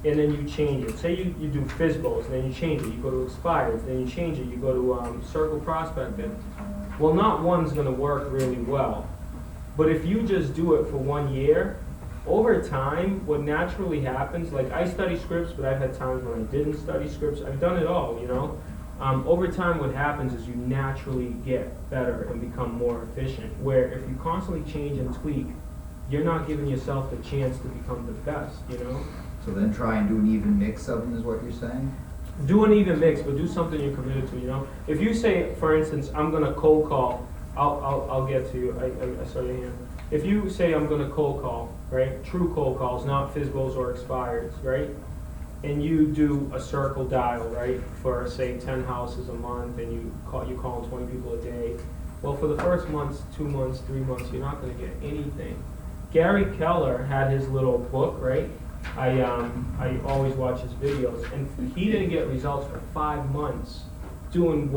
and then you change it, say you do FISBOs, then you change it, you go to expireds, then you change it, you go to circle prospecting. Well, not one's gonna work really well. But if you just do it for 1 year, over time, what naturally happens, like I study scripts, but I've had times when I didn't study scripts. I've done it all, Over time, what happens is you naturally get better and become more efficient. Where if you constantly change and tweak, you're not giving yourself the chance to become the best, So then try and do an even mix of them is what you're saying? Do an even mix, but do something you're committed to, If you say, for instance, I'm gonna cold call, I'll get to you, I saw your hand. If you say I'm gonna cold call, right, true cold calls, not FISBOs or expireds, right? And you do a circle dial, right, for say 10 houses a month, and you call 20 people a day. Well, for the first months, 2 months, 3 months, you're not gonna get anything. Gary Keller had his little book, right? I always watch his videos, and he didn't get results for 5 months doing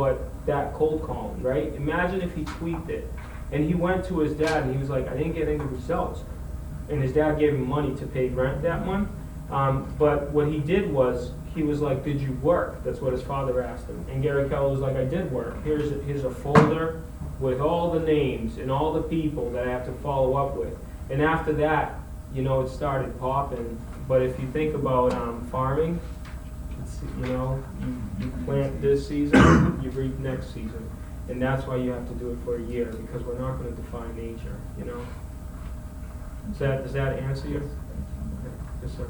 that cold calling, right? Imagine if he tweaked it, and he went to his dad and he was like, I didn't get any results, and his dad gave him money to pay rent that month. But what he did was, he was like, did you work? That's what his father asked him, and Gary Keller was like, I did work. Here's a folder with all the names and all the people that I have to follow up with, and after that, it started popping. But if you think about farming, you plant this season, you reap next season. And that's why you have to do it for a year, because we're not going to define nature, Does that answer you? Okay. Yes, sir.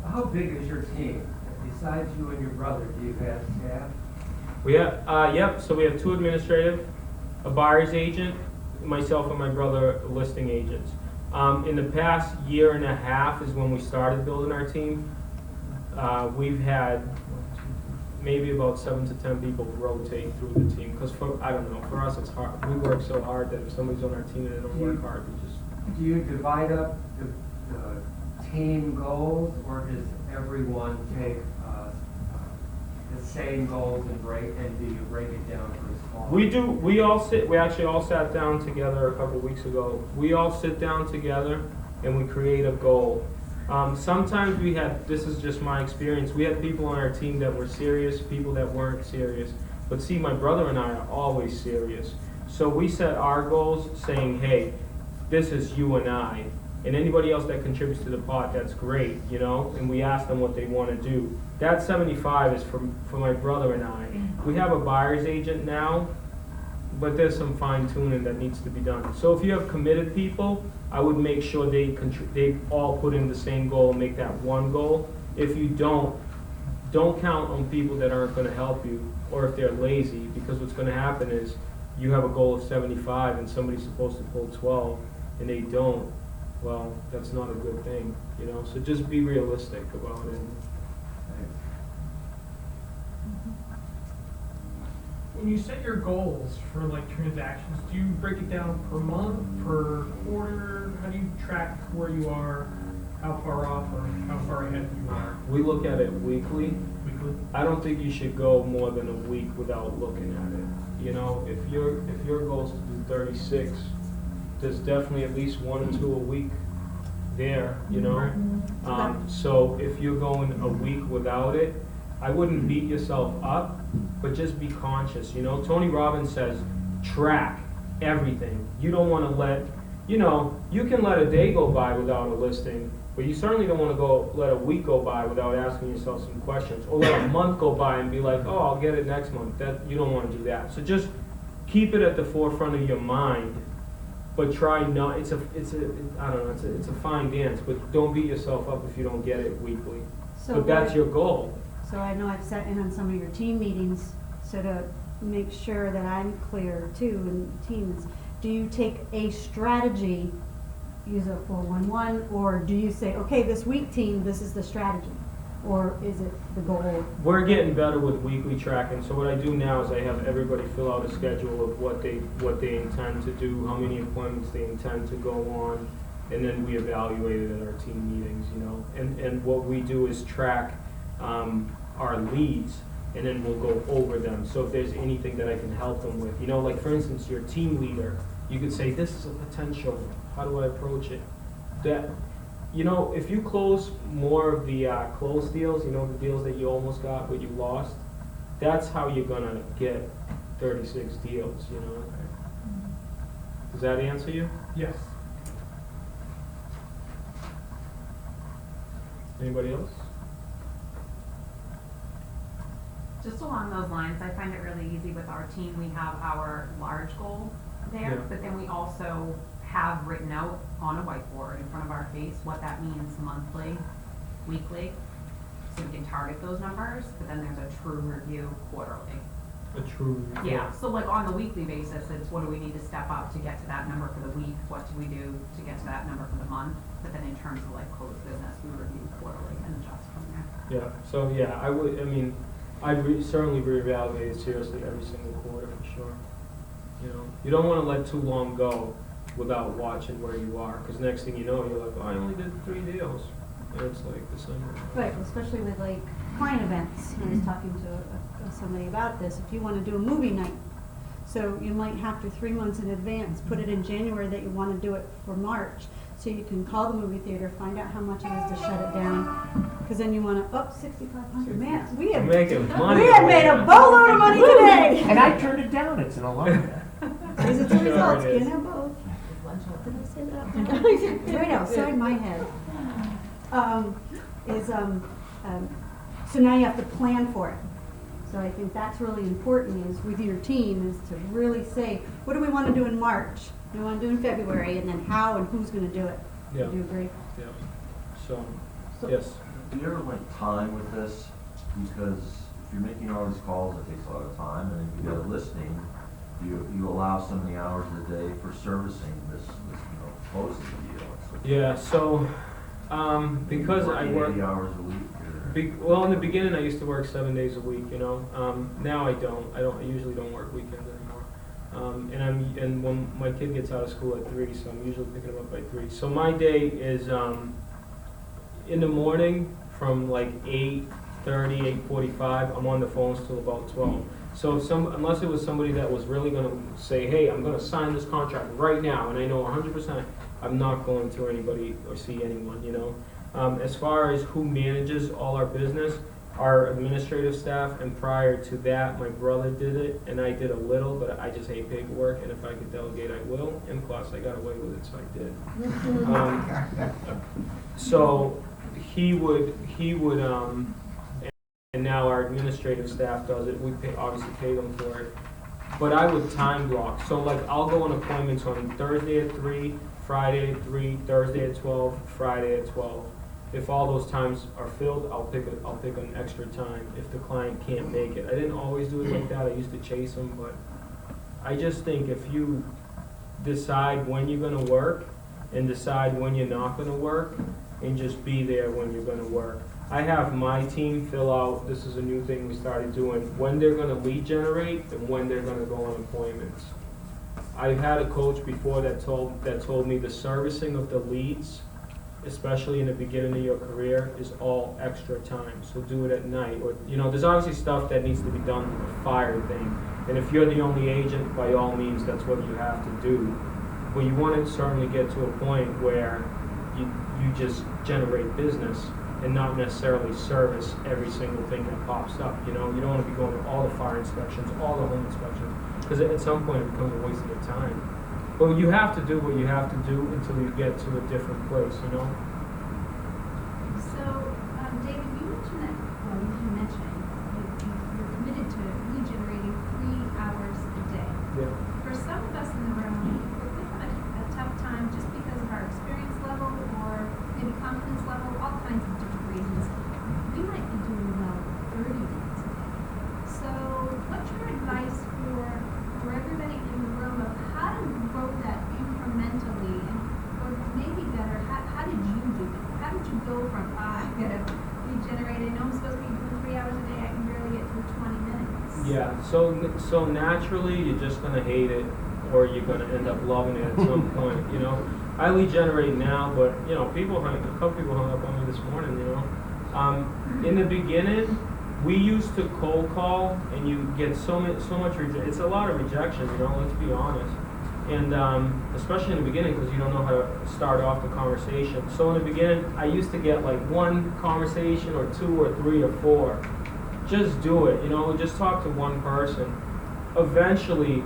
How big is your team? Besides you and your brother, do you have staff? We have, so we have 2 administrative, a buyer's agent, myself and my brother, listing agents. In the past year and a half is when we started building our team. We've had maybe about 7 to 10 people rotate through the team, because for us it's hard. We work so hard that if somebody's on our team and they don't work hard, we just. Do you divide up the team goals, or does everyone take the same goals and do you break it down for small? We do. We actually all sat down together a couple weeks ago. We all sit down together and we create a goal. Sometimes this is just my experience, we had people on our team that were serious, people that weren't serious. But see, my brother and I are always serious. So we set our goals saying, hey, this is you and I. And anybody else that contributes to the pot, that's great, and we ask them what they want to do. That 75 is for my brother and I. We have a buyer's agent now, but there's some fine tuning that needs to be done. So if you have committed people, I would make sure they all put in the same goal and make that one goal. If you don't count on people that aren't going to help you, or if they're lazy, because what's going to happen is you have a goal of 75 and somebody's supposed to pull 12 and they don't. Well, that's not a good thing, So just be realistic about it. When you set your goals for transactions, do you break it down per month, per quarter? How do you track where you are, how far off, or how far ahead you are? We look at it weekly. Weekly? I don't think you should go more than a week without looking at it. If your goal is to do 36, there's definitely at least 1 or 2 a week there, you know? Right. So if you're going a week without it, I wouldn't beat yourself up, but just be conscious, you know? Tony Robbins says, track everything. You don't wanna let, you know, you can let a day go by without a listing, but you certainly don't wanna let a week go by without asking yourself some questions, or let a month go by and be like, oh, I'll get it next month. You don't wanna do that. So just keep it at the forefront of your mind, but try not, I don't know, it's a fine dance, but don't beat yourself up if you don't get it weekly. So But that's what- your goal. So I know I've sat in on some of your team meetings, so to make sure that I'm clear too in teams, do you take a strategy, use a 411, or do you say, okay, this week team, this is the strategy? Or is it the goal? We're getting better with weekly tracking, so what I do now is I have everybody fill out a schedule of what they intend to do, how many appointments they intend to go on, and then we evaluate it at our team meetings, you know? And what we do is track our leads, and then we'll go over them. So if there's anything that I can help them with, you know, like for instance, your team leader, you could say, this is a potential, how do I approach it? That, you know, if you close more of the closed deals, you know, the deals that you almost got but you lost, that's how you're gonna get 36 deals, you know? Does that answer you? Yes. Anybody else? Just along those lines, I find it really easy with our team. We have our large goal there, Yeah. but then we also have written out on a whiteboard in front of our face what that means monthly, weekly, so we can target those numbers, but then there's a true review quarterly. A true report. Yeah, so like on the weekly basis, it's what do we need to step up to get to that number for the week? What do we do to get to that number for the month? But then in terms of like closed business, we review quarterly and adjust from there. Yeah, so yeah, I'd certainly reevaluate it seriously every single quarter for sure. You know, you don't wanna let too long go without watching where you are, cause next thing you know, you're like, oh, I only did 3 deals. And it's like December. Right, especially with like client events. I was talking to somebody about this. If you want to do a movie night, so you might have to 3 months in advance, put it in January that you want to do it for March. So you can call the movie theater, find out how much it is to shut it down. Because then you want to, oh, $6,500. Man, we have Making money. we have made a boatload of money today. And I turned it down, it's an alarm. These are the Sure results, it is. can't have both. Did I say that? Right outside my head. So now you have to plan for it. So I think that's really important is with your team is to really say, what do we want to do in March? What do we want to do in February? And then how and who's going to do it? Yeah. Do you agree? Yeah, so, So- yes. Do you ever like time with this? Because if you're making all these calls, it takes a lot of time, and if you got a listing, you allow so many hours a day for servicing this closing deal. So Yeah, so, because I working work, 80 hours a week, or? well, in the beginning, I used to work 7 days a week, you know. Now I don't. I usually don't work weekends anymore. And when my kid gets out of school at 3, so I'm usually picking him up by 3. So my day is in the morning from like 8:30, 8:45. I'm on the phones till about 12. So unless it was somebody that was really going to say, hey, I'm going to sign this contract right now, and I know 100%, I'm not going to anybody or see anyone, you know. As far as who manages all our business, our administrative staff, and prior to that, my brother did it, and I did a little, but I just hate paperwork, and if I could delegate, I will, and plus I got away with it, so I did. So he would, and now our administrative staff does it, we obviously pay them for it. But I would time block, so like I'll go on appointments on Thursday at 3, Friday at 3, Thursday at 12, Friday at 12. If all those times are filled, I'll pick an extra time if the client can't make it. I didn't always do it like that, I used to chase them, but I just think if you decide when you're gonna work and decide when you're not gonna work and just be there when you're gonna work. I have my team fill out, this is a new thing we started doing, when they're gonna lead generate and when they're gonna go on appointments. I've had a coach before that told me the servicing of the leads, especially in the beginning of your career, is all extra time. So do it at night, or you know, there's obviously stuff that needs to be done with the fire thing. And if you're the only agent, by all means, that's what you have to do. But you want to certainly get to a point where you just generate business and not necessarily service every single thing that pops up. You know, you don't want to be going to all the fire inspections, all the home inspections, because at some point it becomes a waste of your time. But you have to do what you have to do until you get to a different place, you know? So, David, you mentioned that, well, you didn't mention it, you're committed to lead generating 3 hours a day. Yeah. For some of us in the room, if we have a tough time just because of our experience level or maybe confidence level, all kinds of different reasons, we might be doing well 30 minutes a day. So, what's your advice for everybody in the room of how to grow that incrementally, and or maybe better, how did you do it? How did you go from, I gotta regenerate, I know I'm supposed to be doing 3 hours a day, I can barely get through 20 minutes. Yeah, so naturally you're just gonna hate it, or you're gonna end up loving it at some point, you know. I lead generate now, but you know, a couple people hung up on me this morning, you know. In the beginning, we used to cold call, and you get so much it's a lot of rejection, you know. Let's be honest, and especially in the beginning because you don't know how to start off the conversation. So in the beginning, I used to get like 1 conversation, or 2 or 3 or 4. Just do it, you know. Just talk to one person. Eventually,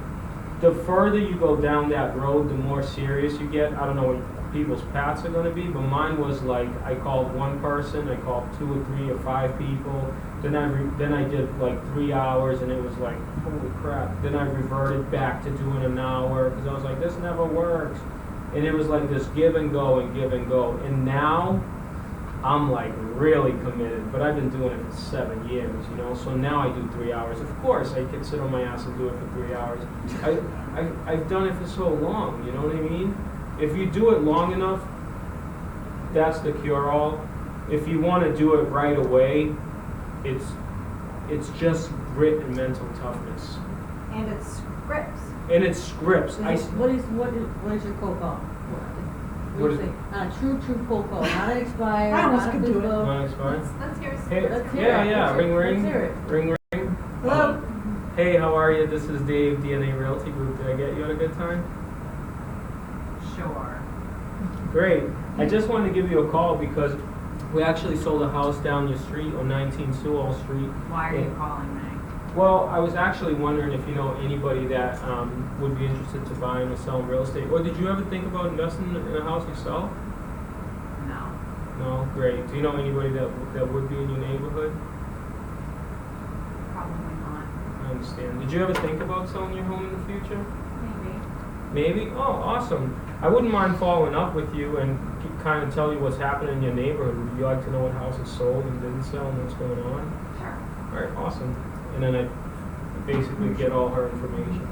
the further you go down that road, the more serious you get. I don't know what people's paths are going to be, but mine was like I called 1 person, I called 2 or 3 or 5 people. Then I did like 3 hours, and it was like, holy crap. Then I reverted back to doing an hour because I was like, this never works. And it was like this give and go and give and go. And now I'm like really committed, but I've been doing it for 7 years, you know. So now I do 3 hours. Of course, I could sit on my ass and do it for 3 hours. I've done it for so long, you know what I mean? If you do it long enough, that's the cure-all. If you want to do it right away, it's just grit and mental toughness. And it's scripts. And it's scripts. What is your cold call? What is it? True cold call, not an expired, I almost not a could do it. physical. Wanna explain? Let's hear some. Hey, Let's hear it. yeah, ring ring. Let's hear it. Ring ring. Hello? Hey, how are you? This is Dave, DNA Realty Group. Did I get you at a good time? Sure. Great. I just wanted to give you a call because we actually sold a house down your street on 19 Sewell Street. Why are you And- calling me? Well, I was actually wondering if you know anybody that would be interested to buying or selling real estate. Or did you ever think about investing in a house yourself? No. No? Great. Do you know anybody that would be in your neighborhood? Probably not. I understand. Did you ever think about selling your home in the future? Maybe. Maybe? Oh, awesome. I wouldn't mind following up with you and kind of tell you what's happening in your neighborhood. Would you like to know what houses sold and didn't sell and what's going on? Sure. All right, awesome. And then I basically get all her information.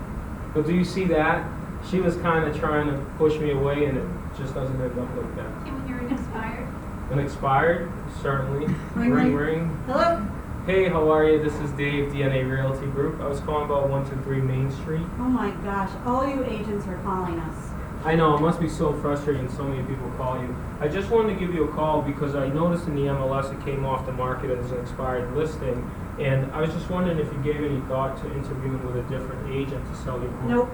But do you see that? She was kind of trying to push me away, and it just doesn't end up like that. Can we hear an expired? An expired? Certainly. Ring, Ring, ring. ring. Hello? Hey, how are you? This is Dave, DNA Realty Group. I was calling about 123 Main Street. Oh my gosh, all you agents are calling us. I know, it must be so frustrating so many people call you. I just wanted to give you a call because I noticed in the MLS it came off the market as an expired listing. And I was just wondering if you gave any thought to interviewing with a different agent to sell your home. Nope.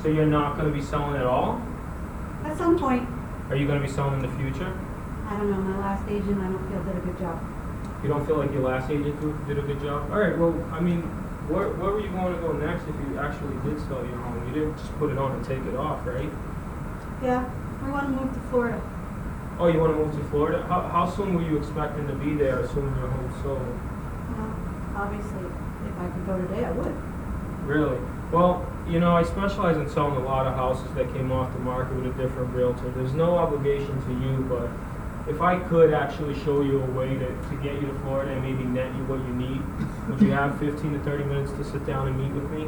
So you're not going to be selling at all? At some point, Are you going to be selling in the future? I don't know, my last agent, I don't feel did a good job. You don't feel like your last agent did a good job? All right, well, I mean, where were you going to go next if you actually did sell your home? You didn't just put it on and take it off, right? Yeah, we want to move to Florida. Oh, you want to move to Florida? How soon were you expecting to be there, assuming your home's sold? Well, obviously, if I could go today, I would. Really? Well, you know, I specialize in selling a lot of houses that came off the market with a different realtor. There's no obligation to you, but if I could actually show you a way to get you to Florida and maybe net you what you need, would you have 15 to 30 minutes to sit down and meet with me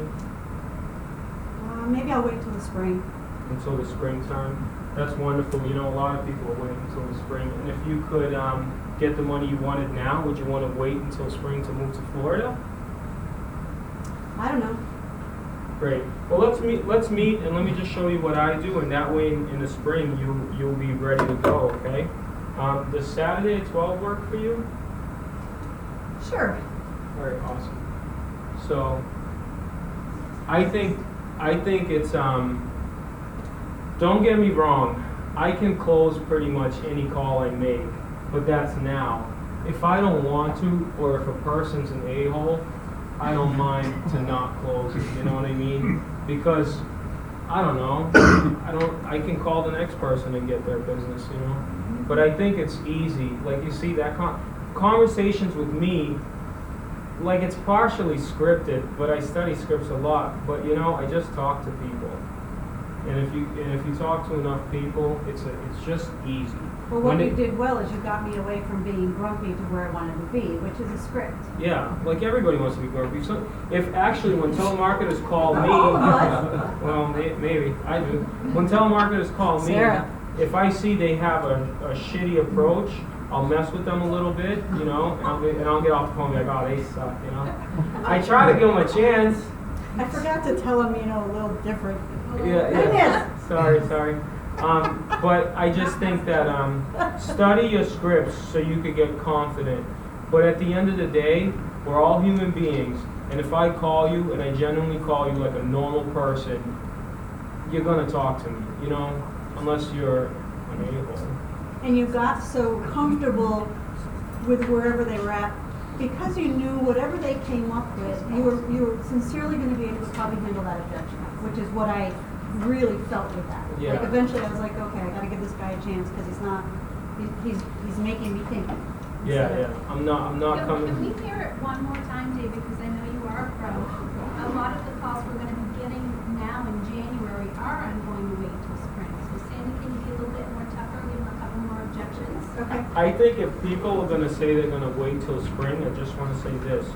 Maybe I'll wait till the spring. until the springtime? That's wonderful. You know, a lot of people are waiting until the spring. And if you could get the money you wanted now, would you want to wait until spring to move to Florida? I don't know. Great. Well, let's meet, and let me just show you what I do, and that way in the spring you'll be ready to go. Okay. Does Saturday at 12 work for you? Sure. All right. Awesome. So I think it's don't get me wrong. I can close pretty much any call I make, but that's now. If I don't want to, or if a person's an a-hole, I don't mind to not close it, you know what I mean? Because, I don't know, I can call the next person and get their business, you know? But I think it's easy, like you see that conversations with me, like it's partially scripted, but I study scripts a lot, but you know, I just talk to people. And if you talk to enough people, it's just easy. Well, what you did well is you got me away from being grumpy to where I wanted to be, which is a script. Yeah, like everybody wants to be grumpy. So if actually when telemarketers call me, well, maybe I do. When telemarketers call me, Sarah. if I see they have a shitty approach, I'll mess with them a little bit, you know, and I'll get off the phone and be like, oh, they suck, you know. I try to give them a chance. I forgot to tell him, a little different. Yeah. Sorry. But I just think that study your scripts so you could get confident. But at the end of the day, we're all human beings, and if I call you and I genuinely call you like a normal person, you're gonna talk to me, you know, unless you're an a-hole. And you got so comfortable with wherever they were at because you knew whatever they came up with, you were sincerely going to be able to probably handle that objection, which is what I really felt with that. Yeah. Like eventually I was like, okay, I got to give this guy a chance because he's making me think. Yeah. I'm not coming. Can we hear it one more time, Dave, because I know you are a pro. A lot of the calls we're going to be getting now in January are on going to wait till spring. So Sandy, can you be a little bit more tougher, give them a couple more objections? Okay. I think if people are going to say they're going to wait till spring, I just want to say this.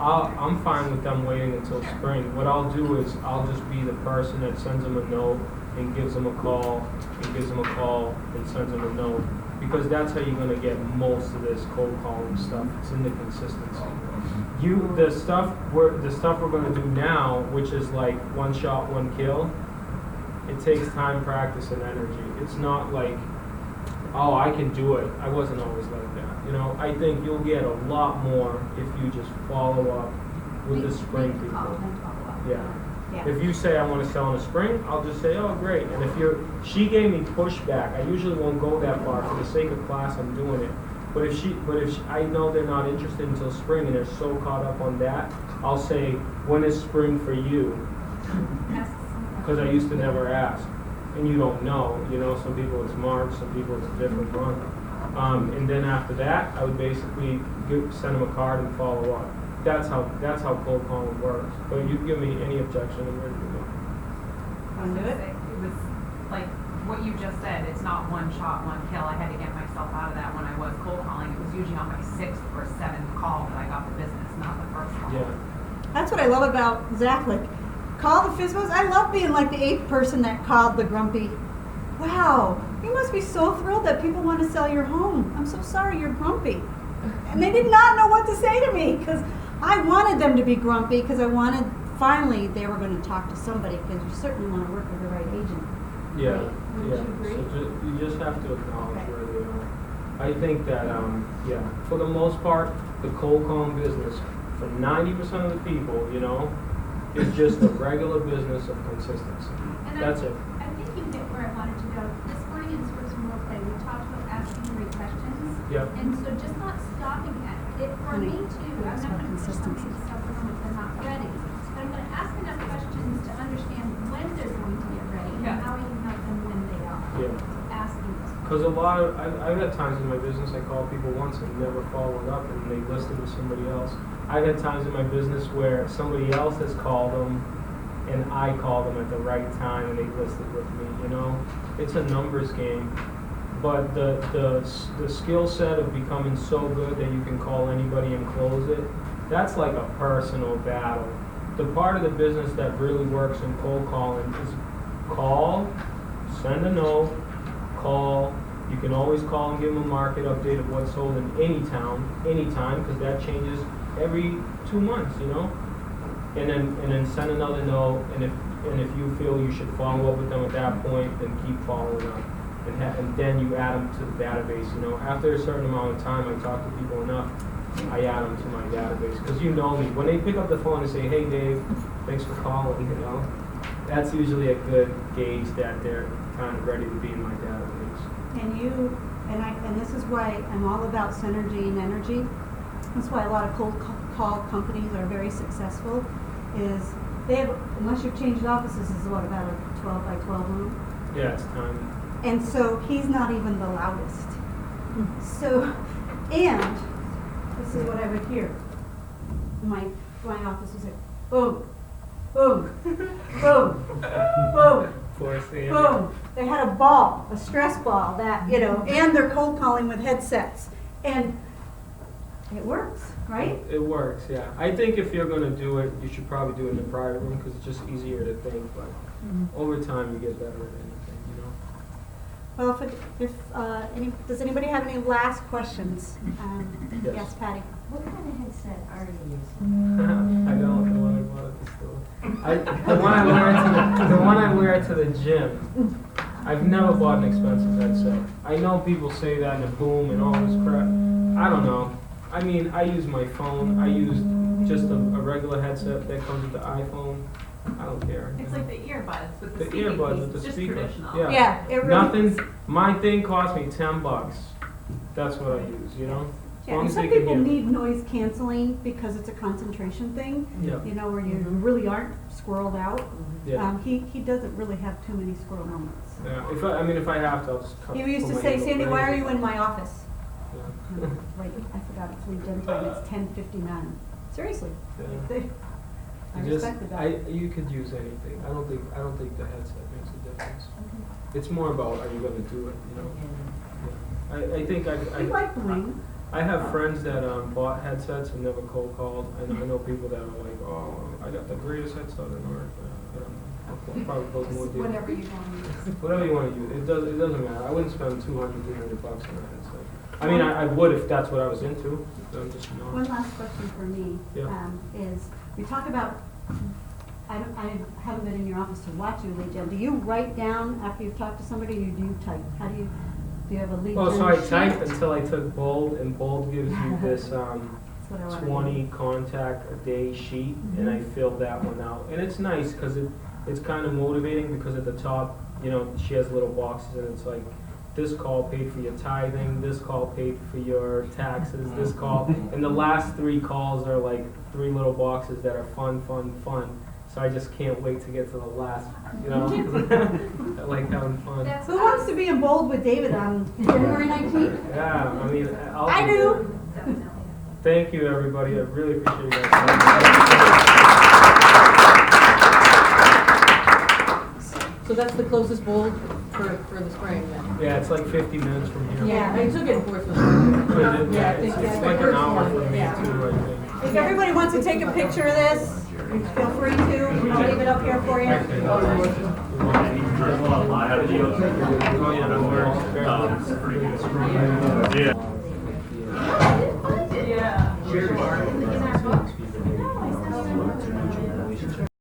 I'm fine with them waiting until spring. What I'll do is I'll just be the person that sends them a note and gives them a call and gives them a call and sends them a note. Because that's how you're going to get most of this cold calling stuff. It's in the consistency. The stuff we're going to do now, which is like one shot, one kill, it takes time, practice, and energy. It's not like, oh, I can do it. I wasn't always like that. You know, I think you'll get a lot more if you just follow up with the spring people. Yeah. If you say I want to sell in the spring, I'll just say, oh, great. And she gave me pushback. I usually won't go that far for the sake of class. I'm doing it. But if I know they're not interested until spring and they're so caught up on that, I'll say, when is spring for you? Because I used to never ask, and you don't know. You know, some people it's March, some people it's a different month. And then after that, I would basically send them a card and follow up. That's how cold calling works. But you give me any objection, and we're ready to go. Want to do it? It was like what you just said. It's not one shot, one kill. I had to get myself out of that when I was cold calling. It was usually on my 6th or 7th call that I got the business, not the first call. Yeah. That's what I love about Zach. Like, call the FISBOs. I love being like the 8th person that called the grumpy. Wow, you must be so thrilled that people want to sell your home. I'm so sorry you're grumpy. And they did not know what to say to me because I wanted them to be grumpy because I wanted, finally, they were going to talk to somebody because you certainly want to work with the right agent. Yeah, Wouldn't yeah. you agree? So you just have to acknowledge Okay. where they are. I think that, for the most part, the cold calling business, for 90% of the people, you know, is just a regular business of consistency. And That's it. I think you hit where I wanted to go. This morning in Scripts and Role Play, we talked about asking great questions. Yep. And so just not stopping at it. For me too, I'm not going to push somebody to sell for them if they're not ready. But I'm going to ask enough questions to understand when they're going to get ready and how we can help them when they are. Yeah. Asking those questions. Because I've had times in my business I call people once and never followed up and they listed with somebody else. I've had times in my business where somebody else has called them and I call them at the right time and they listed with me, you know? It's a numbers game. But the skill set of becoming so good that you can call anybody and close it, that's like a personal battle. The part of the business that really works in cold calling is call, send a note, call. You can always call and give them a market update of what's sold in any town, anytime, because that changes every 2 months, you know? And then send another note, and if you feel you should follow up with them at that point, then keep following up. And then you add them to the database, you know. After a certain amount of time, I talk to people enough, I add them to my database. Because you know me. When they pick up the phone and say, hey Dave, thanks for calling, you know, that's usually a good gauge that they're kind of ready to be in my database. And this is why I'm all about synergy and energy. That's why a lot of cold call companies are very successful, is they have, unless you've changed offices, is what, about a 12 by 12 room? Yeah, it's time. And so he's not even the loudest. So, and this is what I would hear. My office was like, boom, boom, boom, boom, boom. They had a ball, a stress ball that, and they're cold calling with headsets. And it works, right? It works, yeah. I think if you're going to do it, you should probably do it in a private room because it's just easier to think. But over time, you get better at anything, Well, does anybody have any last questions? Yes. Yes, Patty. What kind of headset are you using? I don't. The one I bought at the store. The one I wear to the gym. I've never bought an expensive headset. I know people say that in a boom and all this crap. I don't know. I mean, I use my phone. I use just a regular headset that comes with the iPhone. I don't care. It's like the earbuds with the The speaking earbuds piece. with the It's just speaker. traditional. Yeah, it really Nothing. is. My thing cost me $10. That's what I use. As Yeah, long and as some they can people hear. need noise canceling because it's a concentration thing. Yeah. Where you really aren't squirreled out. Yeah. He doesn't really have too many squirrel moments. Yeah. If I have to, I'll just cut. He used put to my say, little Sandy, why are razor. you in my office? Yeah. Right, I forgot it's Lee Gentile, it's 10:59. Seriously. Yeah. I You just- respected that. you could use anything. I don't think the headset makes a difference. It's more about are you going to do it? Yeah. I think You like bling. I have friends that bought headsets and never cold called, and I know people that are like, oh, I got the greatest headset on earth. I don't know. I'll probably close more deals. Whatever you want to use. Whatever you want to use. It doesn't matter. I wouldn't spend $200, $300 on a headset. I mean, I would if that's what I was into. I'm just not. One last question for me is, we talk about, I haven't been in your office to watch you lead gen. Do you write down after you've talked to somebody, or do you type? Do you have a lead gen Oh, so I sheet? typed until I took Bold, and Bold gives you this That's what I wanted. 20 contact a day sheet, and I filled that one out. And it's nice because it's kind of motivating because at the top, she has little boxes, and it's like, this call paid for your tithing, this call paid for your taxes, this call, and the last 3 calls are like 3 little boxes that are fun. So I just can't wait to get to the last, I like having fun. Who wants to be in Bold with David on January 19th? Yeah, I mean, I do. Thank you, everybody. I really appreciate you guys. So that's the closest Bold for the spring then? Yeah, it's like 50 minutes from here. Yeah, I took it Portsmouth. Yeah, I think it's the like an first hour one, from me yeah. too, I think. If everybody wants to take a picture of this, feel free to. I'll leave it up here for you. Oh, yeah, no worries. Yeah.